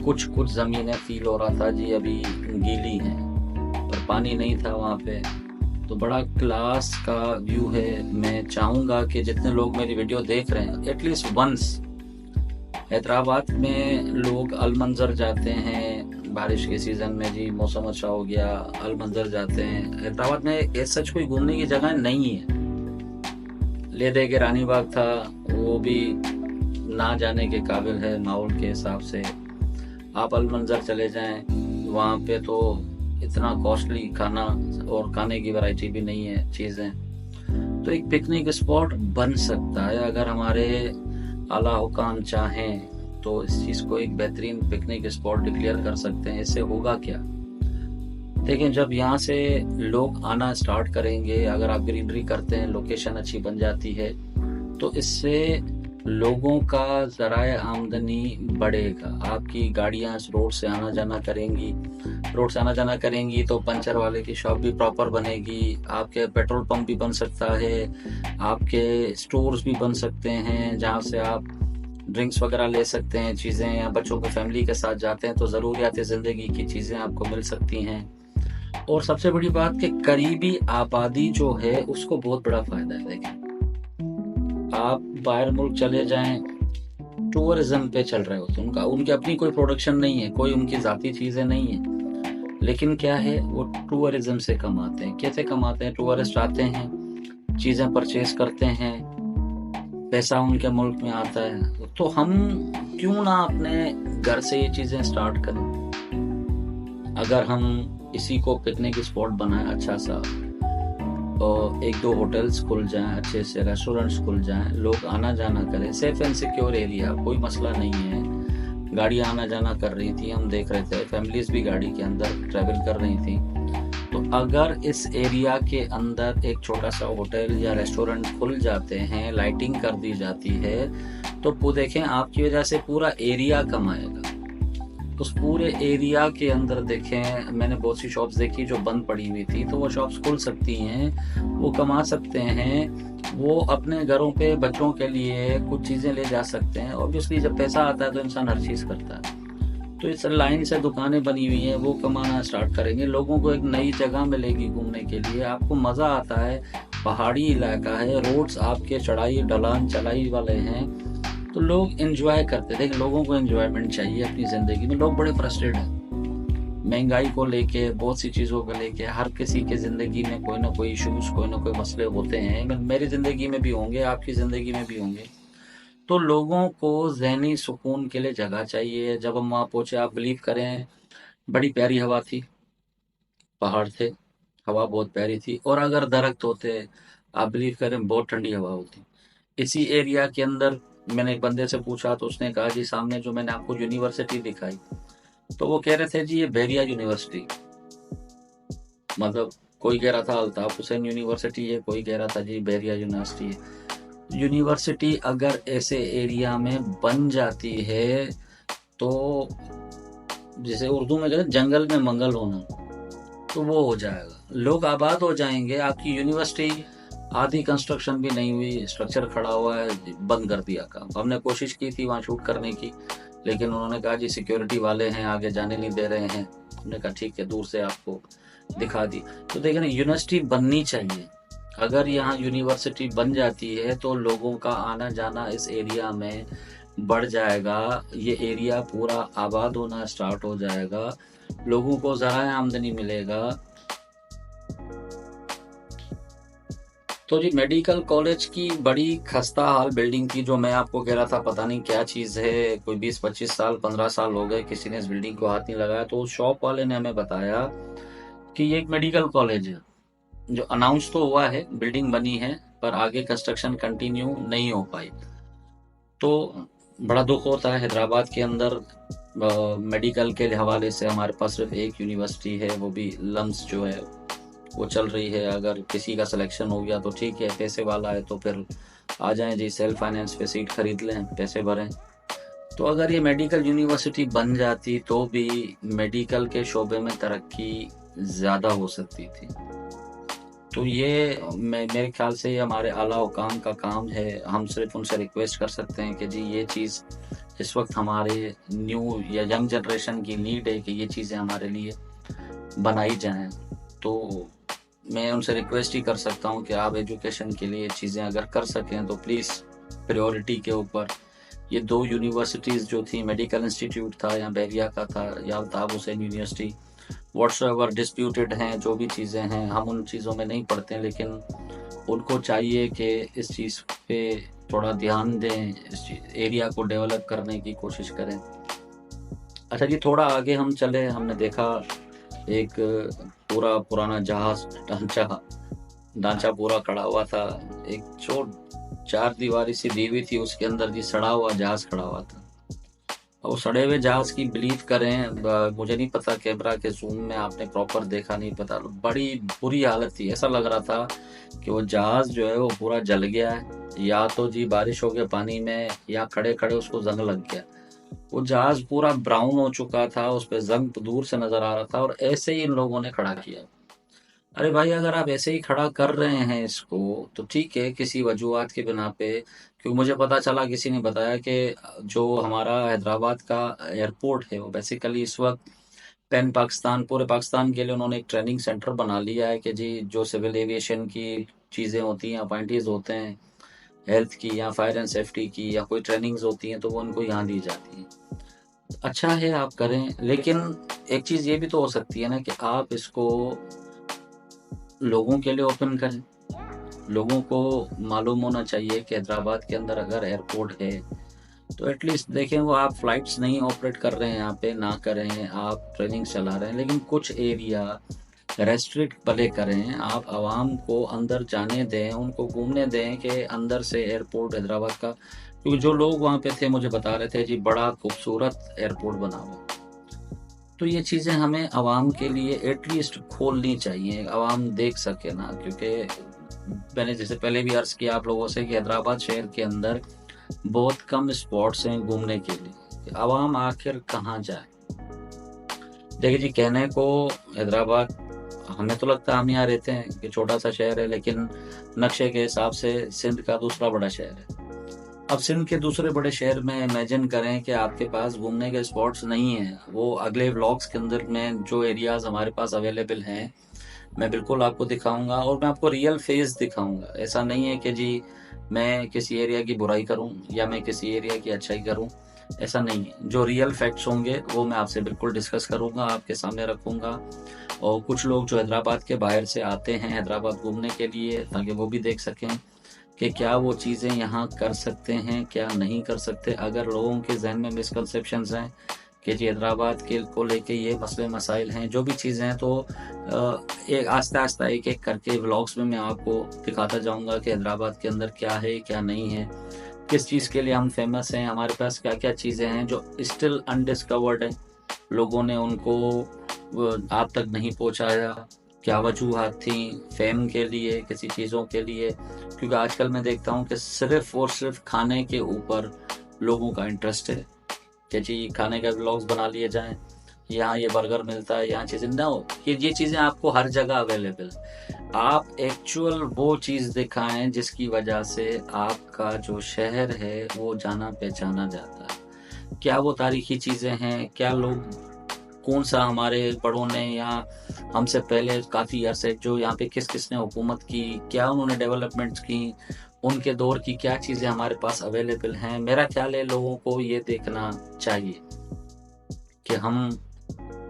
कुछ ज़मीनें फील हो रहा था जी अभी गीली हैं, पर पानी नहीं था वहाँ पे। तो बड़ा क्लास का व्यू है। मैं चाहूँगा कि जितने लोग मेरी वीडियो देख रहे हैं, एटलीस्ट वंस हैदराबाद में लोग अलमंजर जाते हैं बारिश के सीज़न में जी, मौसम अच्छा हो गया, अलमंजर जाते हैं। हैदराबाद में सच कोई घूमने की जगह नहीं है। ले दे के रानी बाग था, वो भी ना जाने के काबिल है माहौल के हिसाब से। आप अलमंजर चले जाएं, वहाँ पे तो इतना कॉस्टली खाना और खाने की वैरायटी भी नहीं है चीज़ें। तो एक पिकनिक स्पॉट बन सकता है अगर हमारे आला हुकाम चाहें तो इस चीज़ को एक बेहतरीन पिकनिक स्पॉट डिक्लेयर कर सकते हैं। इससे होगा क्या, देखें, जब यहाँ से लोग आना स्टार्ट करेंगे, अगर आप ग्रीनरी करते हैं, लोकेशन अच्छी बन जाती है, तो इससे लोगों का ज़राए आमदनी बढ़ेगा। आपकी गाड़ियाँ रोड से आना जाना करेंगी तो पंचर वाले की शॉप भी प्रॉपर बनेगी, आपके पेट्रोल पंप भी बन सकता है, आपके स्टोर्स भी बन सकते हैं जहाँ से आप ड्रिंक्स वगैरह ले सकते हैं, चीज़ें, या बच्चों को फैमिली के साथ जाते हैं तो ज़रूरियात ज़िंदगी की चीज़ें आपको मिल सकती हैं। और सबसे बड़ी बात कि करीबी आबादी जो है उसको बहुत बड़ा फ़ायदा है। देखें, आप बाहर मुल्क चले जाएं, टूरिज्म पे चल रहे होते हैं, उनकी अपनी कोई प्रोडक्शन नहीं है, कोई उनकी ज़ाती चीज़ें नहीं है, लेकिन क्या है, वो टूरिज्म से कमाते हैं। कैसे कमाते हैं? टूरिस्ट आते हैं, चीज़ें परचेज करते हैं, पैसा उनके मुल्क में आता है। तो हम क्यों ना अपने घर से ये चीज़ें स्टार्ट करें? अगर हम इसी को पिकनिक स्पॉट बनाएं अच्छा सा, और एक दो होटल्स खुल जाएं, अच्छे से रेस्टोरेंट्स खुल जाएं, लोग आना जाना करें, सेफ एंड सिक्योर एरिया, कोई मसला नहीं है। गाड़ियाँ आना जाना कर रही थी, हम देख रहे थे, फैमिलीज भी गाड़ी के अंदर ट्रैवल कर रही थी। तो अगर इस एरिया के अंदर एक छोटा सा होटल या रेस्टोरेंट खुल जाते हैं, लाइटिंग कर दी जाती है, तो देखें, आपकी वजह से पूरा एरिया कमाएगा। उस पूरे एरिया के अंदर देखें, मैंने बहुत सी शॉप्स देखी जो बंद पड़ी हुई थी, तो वो शॉप्स खुल सकती हैं, वो कमा सकते हैं, वो अपने घरों पे बच्चों के लिए कुछ चीज़ें ले जा सकते हैं। ऑब्वियसली जब पैसा आता है तो इंसान हर चीज़ करता है। तो इस लाइन से दुकानें बनी हुई हैं, वो कमाना स्टार्ट करेंगे, लोगों को एक नई जगह मिलेगी घूमने के लिए, आपको मज़ा आता है, पहाड़ी इलाका है, रोड्स आपके चढ़ाई ढलान चढ़ाई वाले हैं, तो लोग एंजॉय करते थे। लोगों को एंजॉयमेंट चाहिए अपनी ज़िंदगी में। लोग बड़े फ्रस्ट्रेट हैं महंगाई को लेके, बहुत सी चीज़ों को लेके। हर किसी के ज़िंदगी में कोई ना कोई इशूज़, कोई ना कोई मसले होते हैं। मेरी ज़िंदगी में भी होंगे, आपकी ज़िंदगी में भी होंगे। तो लोगों को ज़हनी सुकून के लिए जगह चाहिए। जब हम वहाँ पहुँचे, आप बिलीव करें, बड़ी प्यारी हवा थी, पहाड़ थे, हवा बहुत प्यारी थी, और अगर दरख्त होते, आप बिलीव करें, बहुत ठंडी हवा होती। इसी एरिया के अंदर मैंने एक बंदे से पूछा तो उसने कहा जी सामने जो मैंने आपको यूनिवर्सिटी दिखाई, तो वो कह रहे थे जी ये बहरिया यूनिवर्सिटी, मतलब कोई कह रहा था अल्ताफ हुसैन यूनिवर्सिटी है, कोई कह रहा था जी बहरिया यूनिवर्सिटी है। यूनिवर्सिटी अगर ऐसे एरिया में बन जाती है तो जैसे उर्दू में कहते हैं जंगल में मंगल होना, तो वो हो जाएगा, लोग आबाद हो जाएंगे। आपकी यूनिवर्सिटी आधी कंस्ट्रक्शन भी नहीं हुई, स्ट्रक्चर खड़ा हुआ है, बंद कर दिया काम। हमने कोशिश की थी वहाँ शूट करने की, लेकिन उन्होंने कहा जी सिक्योरिटी वाले हैं, आगे जाने नहीं दे रहे हैं। हमने कहा ठीक है, दूर से आपको दिखा दी। तो देखिए ना, यूनिवर्सिटी बननी चाहिए। अगर यहाँ यूनिवर्सिटी बन जाती है तो लोगों का आना जाना इस एरिया में बढ़ जाएगा, ये एरिया पूरा आबाद होना स्टार्ट हो जाएगा, लोगों को ज़राए आमदनी मिलेगा। तो जी मेडिकल कॉलेज की बड़ी खस्ता हाल बिल्डिंग की, जो मैं आपको कह रहा था पता नहीं क्या चीज़ है, कोई 20-25 साल 15 साल हो गए किसी ने इस बिल्डिंग को हाथ नहीं लगाया। तो शॉप वाले ने हमें बताया कि ये एक मेडिकल कॉलेज है, जो अनाउंस तो हुआ है, बिल्डिंग बनी है, पर आगे कंस्ट्रक्शन कंटिन्यू नहीं हो पाई। तो बड़ा दुख होता है। हैदराबाद के अंदर मेडिकल के हवाले से हमारे पास सिर्फ एक यूनिवर्सिटी है, वो भी लम्स जो है वो चल रही है। अगर किसी का सिलेक्शन हो गया तो ठीक है, पैसे वाला है तो फिर आ जाएं जी, सेल्फ फाइनेंस पे सीट खरीद लें, पैसे भरें। तो अगर ये मेडिकल यूनिवर्सिटी बन जाती तो भी मेडिकल के शोबे में तरक्की ज़्यादा हो सकती थी। तो ये मेरे ख्याल से ये हमारे आला हुकाम का काम है। हम सिर्फ उनसे रिक्वेस्ट कर सकते हैं कि जी ये चीज़ इस वक्त हमारे न्यू या यंग जनरेशन की नीड है कि ये चीज़ें हमारे लिए बनाई जाएं। तो मैं उनसे रिक्वेस्ट ही कर सकता हूं कि आप एजुकेशन के लिए चीज़ें अगर कर सकें तो प्लीज़ प्रायोरिटी के ऊपर ये 2 यूनिवर्सिटीज़ जो थी, मेडिकल इंस्टीट्यूट था या बहरिया का था या Altaf Hussain university, whatsoever disputed हैं, जो भी चीज़ें हैं, हम उन चीज़ों में नहीं पढ़ते हैं, लेकिन उनको चाहिए कि इस चीज़ पे थोड़ा ध्यान दें, इस एरिया को डेवलप करने की कोशिश करें। अच्छा जी, थोड़ा आगे हम चले, हमने देखा एक पूरा पुराना जहाज ढांचा पूरा खड़ा हुआ था, एक जो 4 दीवारी सी दी हुई थी, उसके अंदर जी सड़ा हुआ जहाज खड़ा हुआ था। और सड़े हुए जहाज की बिलीव करें, मुझे नहीं पता कैमरा के जूम में आपने प्रॉपर देखा नहीं पता, बड़ी बुरी हालत थी। ऐसा लग रहा था कि वो जहाज जो है वो पूरा जल गया है, या तो जी बारिश हो गया पानी में, या खड़े खड़े उसको जंग लग गया। वो जहाज पूरा ब्राउन हो चुका था, उस पर जंग दूर से नजर आ रहा था, और ऐसे ही इन लोगों ने खड़ा किया। अरे भाई, अगर आप ऐसे ही खड़ा कर रहे हैं इसको तो ठीक है, किसी वजूहात के बिना पे। क्योंकि मुझे पता चला, किसी ने बताया कि जो हमारा हैदराबाद का एयरपोर्ट है वो बेसिकली इस वक्त पैन पाकिस्तान, पूरे पाकिस्तान के लिए उन्होंने एक ट्रेनिंग सेंटर बना लिया है कि जी जो सिविल एविएशन की चीज़ें होती हैं, अपॉइंटीज होते हैं, हेल्थ की या फायर एंड सेफ्टी की या कोई ट्रेनिंग्स होती हैं, तो वो उनको यहाँ दी जाती हैं। अच्छा है, आप करें, लेकिन एक चीज़ ये भी तो हो सकती है ना कि आप इसको लोगों के लिए ओपन करें। लोगों को मालूम होना चाहिए कि हैदराबाद के अंदर अगर एयरपोर्ट है तो एटलीस्ट देखें, वो आप फ्लाइट्स नहीं ऑपरेट कर रहे हैं यहाँ पे, ना करें, आप ट्रेनिंग चला रहे हैं, लेकिन कुछ एरिया रेस्ट्रिक्ट भले करें, आप आवाम को अंदर जाने दें, उनको घूमने दें कि अंदर से एयरपोर्ट हैदराबाद का। क्योंकि जो लोग वहाँ पे थे मुझे बता रहे थे जी बड़ा खूबसूरत एयरपोर्ट बना हुआ। तो ये चीज़ें हमें आवाम के लिए एटलीस्ट खोलनी चाहिए, आवाम देख सके ना। क्योंकि मैंने जैसे पहले भी अर्ज़ किया आप लोगों से कि हैदराबाद शहर के अंदर बहुत कम स्पॉट्स हैं घूमने के लिए, आवाम आखिर कहाँ जाए। देखिए जी, कहने को हैदराबाद, हमें तो लगता है हम यहाँ रहते हैं कि छोटा सा शहर है, लेकिन नक्शे के हिसाब से सिंध का दूसरा बड़ा शहर है। अब सिंध के दूसरे बड़े शहर में इमेजिन करें कि आपके पास घूमने के स्पॉट्स नहीं हैं। वो अगले व्लॉग्स के अंदर में जो एरियाज हमारे पास अवेलेबल हैं मैं बिल्कुल आपको दिखाऊंगा, और मैं आपको रियल फेस दिखाऊंगा। ऐसा नहीं है कि जी मैं किसी एरिया की बुराई करूं या मैं किसी एरिया की अच्छाई करूं, ऐसा नहीं है। जो रियल फैक्ट्स होंगे वो मैं आपसे बिल्कुल डिस्कस करूंगा, आपके सामने रखूंगा। और कुछ लोग जो हैदराबाद के बाहर से आते हैं हैदराबाद घूमने के लिए, ताकि वो भी देख सकें कि क्या वो चीज़ें यहाँ कर सकते हैं, क्या नहीं कर सकते। अगर लोगों के जहन में मिसकंसेप्शंस हैं कि जी हैदराबाद के को लेके ये मसले मसाइल हैं, जो भी चीज़ें हैं, तो एक आस्ते आस्ते एक एक करके व्लॉग्स में मैं आपको दिखाता जाऊंगा कि हैदराबाद के अंदर क्या है क्या नहीं है, किस चीज़ के लिए हम फेमस हैं, हमारे पास क्या क्या चीज़ें हैं जो स्टिल अनडिस्कवर्ड है, लोगों ने उनको आप तक नहीं पहुंचाया। क्या वजूहत थी फेम के लिए, किसी चीज़ों के लिए? क्योंकि आजकल मैं देखता हूँ कि सिर्फ और सिर्फ खाने के ऊपर लोगों का इंटरेस्ट है कि जी खाने का व्लॉग्स बना लिए जाएं, यहाँ ये बर्गर मिलता है, यहाँ चीज़ें ना हो, ये चीज़ें आपको हर जगह अवेलेबल। आप एक्चुअल वो चीज़ दिखाएं जिसकी वजह से आपका जो शहर है वो जाना पहचाना जाता है। क्या वो तारीखी चीज़ें हैं, क्या लोग, कौन सा हमारे बड़ों ने या हमसे पहले काफ़ी अरसे जो यहाँ पे किस किसने हुकूमत की, क्या उन्होंने डेवलपमेंट्स की, उनके दौर की क्या चीज़ें हमारे पास अवेलेबल हैं। मेरा ख्याल है लोगों को ये देखना चाहिए कि हम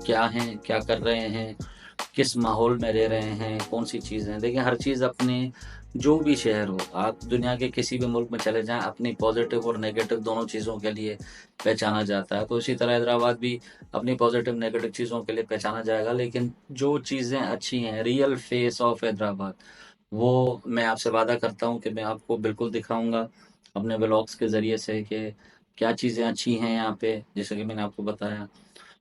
क्या हैं, क्या कर रहे हैं, किस माहौल में रह रहे हैं, कौन सी चीज़ें। देखिए हर चीज़ अपने, जो भी शहर हो, आप दुनिया के किसी भी मुल्क में चले जाएं, अपनी पॉजिटिव और नेगेटिव दोनों चीज़ों के लिए पहचाना जाता है। तो इसी तरह हैदराबाद भी अपनी पॉजिटिव नेगेटिव चीज़ों के लिए पहचाना जाएगा, लेकिन जो चीज़ें अच्छी हैं, रियल फेस ऑफ हैदराबाद, वो मैं आपसे वादा करता हूँ कि मैं आपको बिल्कुल दिखाऊंगा अपने ब्लॉग्स के ज़रिए से कि क्या चीज़ें अच्छी हैं यहाँ पे, जैसे कि मैंने आपको बताया।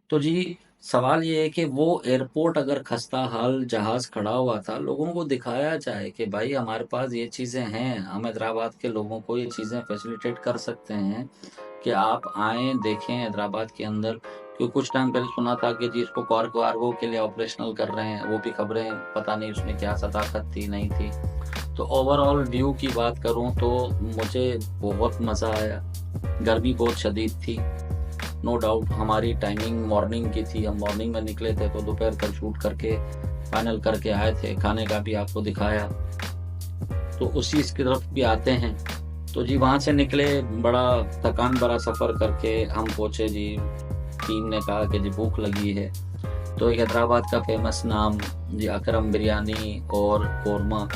तो जी सवाल ये है कि वो एयरपोर्ट अगर खस्ता हाल जहाज खड़ा हुआ था, लोगों को दिखाया जाए कि भाई हमारे पास ये चीज़ें हैं, हम हैदराबाद के लोगों को ये चीज़ें फैसिलिटेट कर सकते हैं कि आप आएँ देखें हैदराबाद के अंदर। क्योंकि कुछ टाइम पहले सुना था कि जी इसको कार्गो के लिए ऑपरेशनल कर रहे हैं, वो भी खबरें, पता नहीं उसमें क्या सदाकत थी नहीं थी। तो ओवरऑल व्यू की बात करूं तो मुझे बहुत मज़ा आया। गर्मी बहुत शदीद थी, नो डाउट। हमारी टाइमिंग मॉर्निंग की थी, हम मॉर्निंग में निकले थे तो दोपहर तक शूट करके फाइनल करके आए थे। खाने का भी आपको दिखाया, तो उसी इसकी तरफ भी आते हैं। तो जी वहाँ से निकले, बड़ा थकान भरा सफ़र करके हम पहुँचे जी। टीम ने कहा कि जी भूख लगी है, तो एक हैदराबाद का फेमस नाम जी अकरम बिरयानी और कौरमा।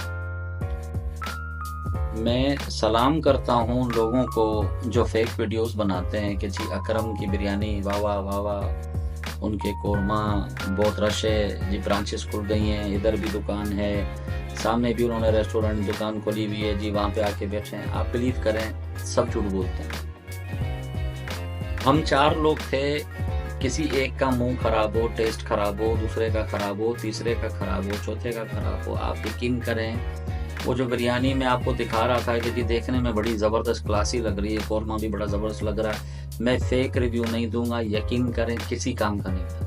मैं सलाम करता हूँ लोगों को जो फेक वीडियोस बनाते हैं कि जी अकरम की बिरयानी वाह वाह वाह वाह, उनके कौरमा बहुत रश है जी, ब्रांचेस खुल गई हैं, इधर भी दुकान है, सामने भी उन्होंने रेस्टोरेंट दुकान खोली हुई है जी, वहाँ पे आके बैठे हैं। आप बिलीव करें, सब झूठ बोलते हैं। हम 4 लोग थे, किसी एक का मुंह खराब हो, टेस्ट खराब हो, दूसरे का खराब हो, तीसरे का खराब हो, चौथे का खराब हो। आप यकीन करें, वो जो बिरयानी मैं आपको दिखा रहा था कि देखने में बड़ी ज़बरदस्त क्लासी लग रही है, कौरमा भी बड़ा ज़बरदस्त लग रहा है, मैं फेक रिव्यू नहीं दूंगा, यकीन करें किसी काम का नहीं था।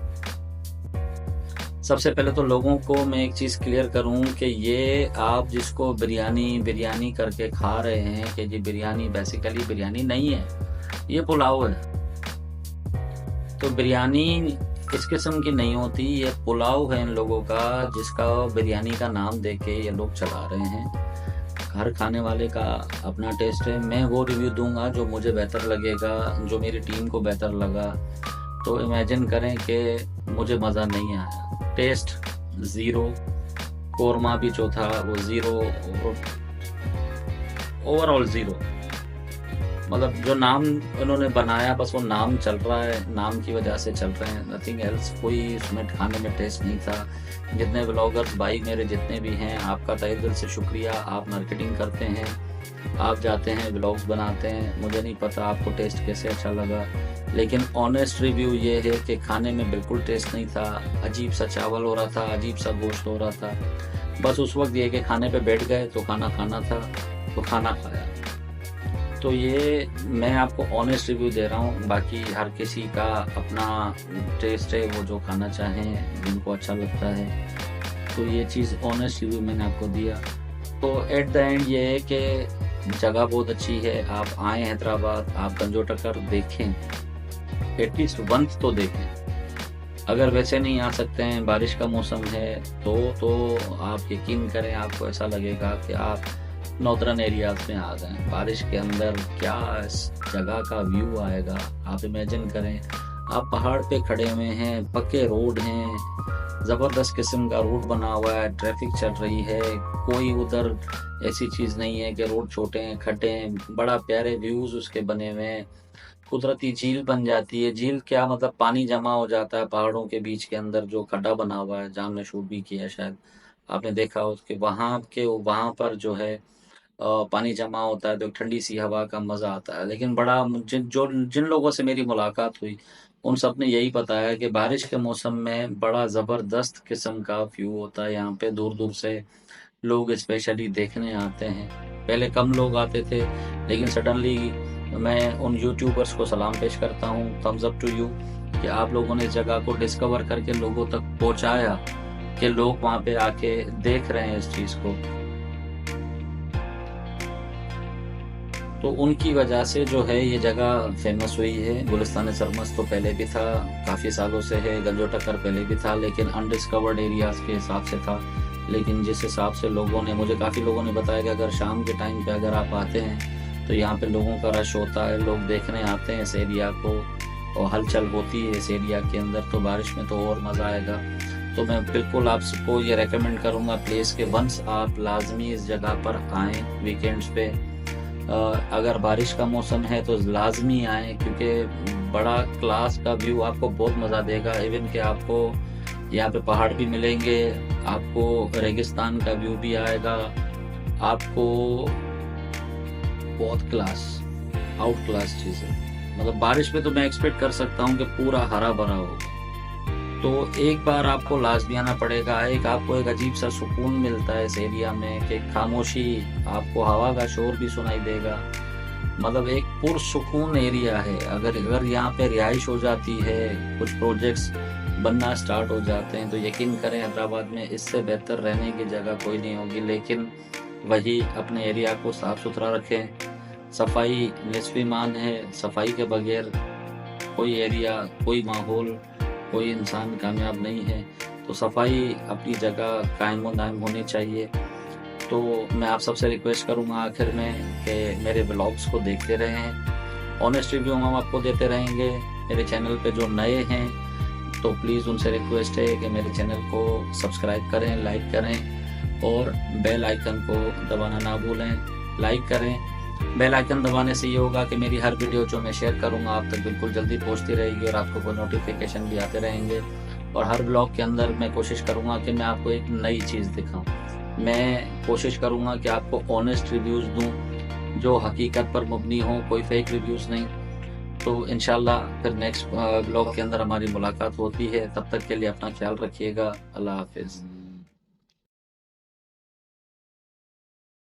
सबसे पहले तो लोगों को मैं एक चीज़ क्लियर करूं कि ये आप जिसको बिरयानी बिरयानी करके खा रहे हैं कि जी बिरयानी बेसिकली बिरयानी नहीं है, ये पुलाव है। तो बिरयानी इस किस्म की नहीं होती, ये पुलाव है इन लोगों का, जिसका बिरयानी का नाम देके ये लोग चला रहे हैं। हर खाने वाले का अपना टेस्ट है, मैं वो रिव्यू दूंगा जो मुझे बेहतर लगेगा, जो मेरी टीम को बेहतर लगा। तो इमेजिन करें कि मुझे मज़ा नहीं आया, टेस्ट ज़ीरो, कौरमा भी जो था वो ज़ीरो, ओवरऑल ज़ीरो। मतलब जो नाम उन्होंने बनाया बस वो नाम चल रहा है, नाम की वजह से चल रहे हैं, नथिंग एल्स। कोई उसमें खाने में टेस्ट नहीं था। जितने ब्लॉगर्स भाई मेरे जितने भी हैं, आपका तहे दिल से शुक्रिया। आप मार्केटिंग करते हैं, आप जाते हैं ब्लॉग्स बनाते हैं, मुझे नहीं पता आपको टेस्ट कैसे अच्छा लगा, लेकिन ऑनेस्ट रिव्यू ये है कि खाने में बिल्कुल टेस्ट नहीं था। अजीब सा चावल हो रहा था, अजीब सा गोश्त हो रहा था। बस उस वक्त ये कि खाने पे बैठ गए तो खाना खाना था तो खाना खाया। तो ये मैं आपको ऑनेस्ट रिव्यू दे रहा हूँ, बाकी हर किसी का अपना टेस्ट है, वो जो खाना चाहें, जिनको अच्छा लगता है। तो ये चीज़ ऑनेस्ट रिव्यू मैंने आपको दिया। तो एट द एंड ये है कि जगह बहुत अच्छी है, आप आएँ हैदराबाद, आप गंजो टक्कर देखें, एटलीस्ट वंस तो देखें। अगर वैसे नहीं आ सकते हैं, बारिश का मौसम है, तो आप यकीन करें, आपको ऐसा लगेगा कि आप नॉर्दर्न एरियाज में आ गए। बारिश के अंदर क्या इस जगह का व्यू आएगा, आप इमेजिन करें। आप पहाड़ पे खड़े हुए हैं, पक्के रोड हैं, ज़बरदस्त किस्म का रोड बना हुआ है, ट्रैफिक चल रही है, कोई उधर ऐसी चीज़ नहीं है कि रोड छोटे हैं, खड्डे हैं, बड़ा प्यारे व्यूज़ उसके बने हुए हैं। कुदरती झील बन जाती है, झील क्या मतलब पानी जमा हो जाता है पहाड़ों के बीच के अंदर, जो खड्डा बना हुआ है, जहाँ हमने शूट भी किया, शायद आपने देखा उसके वहाँ पर जो है पानी जमा होता है तो एक ठंडी सी हवा का मज़ा आता है। लेकिन बड़ा जिन लोगों से मेरी मुलाकात हुई उन सब ने यही बताया कि बारिश के मौसम में बड़ा ज़बरदस्त किस्म का व्यू होता है। यहाँ पे दूर दूर से लोग स्पेशली देखने आते हैं। पहले कम लोग आते थे, लेकिन सडनली मैं उन यूट्यूबर्स को सलाम पेश करता हूँ, थम्स अप टू यू, कि आप लोगों ने इस जगह को डिस्कवर करके लोगों तक पहुँचाया कि लोग वहाँ पे आके देख रहे हैं इस चीज़ को। तो उनकी वजह से जो है ये जगह फेमस हुई है। गुलिस्तान सरमस तो पहले भी था, काफ़ी सालों से है, गंजो टक्कर पहले भी था, लेकिन अनडिस्कवर्ड एरियाज़ के हिसाब से था। लेकिन जिस हिसाब से मुझे काफ़ी लोगों ने बताया कि अगर शाम के टाइम पे अगर आप आते हैं तो यहाँ पे लोगों का रश होता है, लोग देखने आते हैं इस एरिया को और हलचल होती है इस एरिया के अंदर। तो बारिश में तो और मज़ा आएगा। तो मैं बिल्कुल आपको ये रेकमेंड करूँगा प्लीज़ कि वंस आप लाजमी इस जगह पर आएँ वीकेंड्स पे। अगर बारिश का मौसम है तो लाजमी आएँ, क्योंकि बड़ा क्लास का व्यू आपको बहुत मज़ा देगा। इवन कि आपको यहाँ पे पहाड़ भी मिलेंगे, आपको रेगिस्तान का व्यू भी आएगा, आपको बहुत आउट क्लास चीज़ है। मतलब बारिश में तो मैं एक्सपेक्ट कर सकता हूँ कि पूरा हरा भरा होगा। तो एक बार आपको लाजमी आना पड़ेगा। आपको एक अजीब सा सुकून मिलता है इस एरिया में कि खामोशी, आपको हवा का शोर भी सुनाई देगा। मतलब एक पुरसुकून एरिया है। अगर यहाँ पे रिहाइश हो जाती है, कुछ प्रोजेक्ट्स बनना स्टार्ट हो जाते हैं, तो यकीन करें हैदराबाद में इससे बेहतर रहने की जगह कोई नहीं होगी। लेकिन वही अपने एरिया को साफ़ सुथरा रखें। सफाई निस्फ़ ईमान है। सफाई के बगैर कोई एरिया, कोई माहौल, कोई इंसान कामयाब नहीं है। तो सफाई अपनी जगह कायम व दायम होनी चाहिए। तो मैं आप सबसे रिक्वेस्ट करूँगा आखिर में कि मेरे ब्लॉग्स को देखते रहें। ऑनेस्ट रिव्यू हम आपको देते रहेंगे। मेरे चैनल पे जो नए हैं तो प्लीज़ उनसे रिक्वेस्ट है कि मेरे चैनल को सब्सक्राइब करें, लाइक करें और बेल आइकन को दबाना ना भूलें। लाइक करें, बेल आइकन दबाने से ये होगा कि मेरी हर वीडियो जो मैं शेयर करूँगा आप तक बिल्कुल जल्दी पहुँचती रहेगी और आपको वो नोटिफिकेशन भी आते रहेंगे। और हर ब्लॉग के अंदर मैं कोशिश करूँगा कि मैं आपको एक नई चीज़ दिखाऊँ। मैं कोशिश करूँगा कि आपको ऑनेस्ट रिव्यूज़ दूँ जो हकीकत पर मबनी हो, कोई फेक रिव्यूज़ नहीं। तो इंशाल्लाह फिर नेक्स्ट ब्लॉग के अंदर हमारी मुलाकात होती है। तब तक के लिए अपना ख्याल रखिएगा। अल्लाह हाफिज़।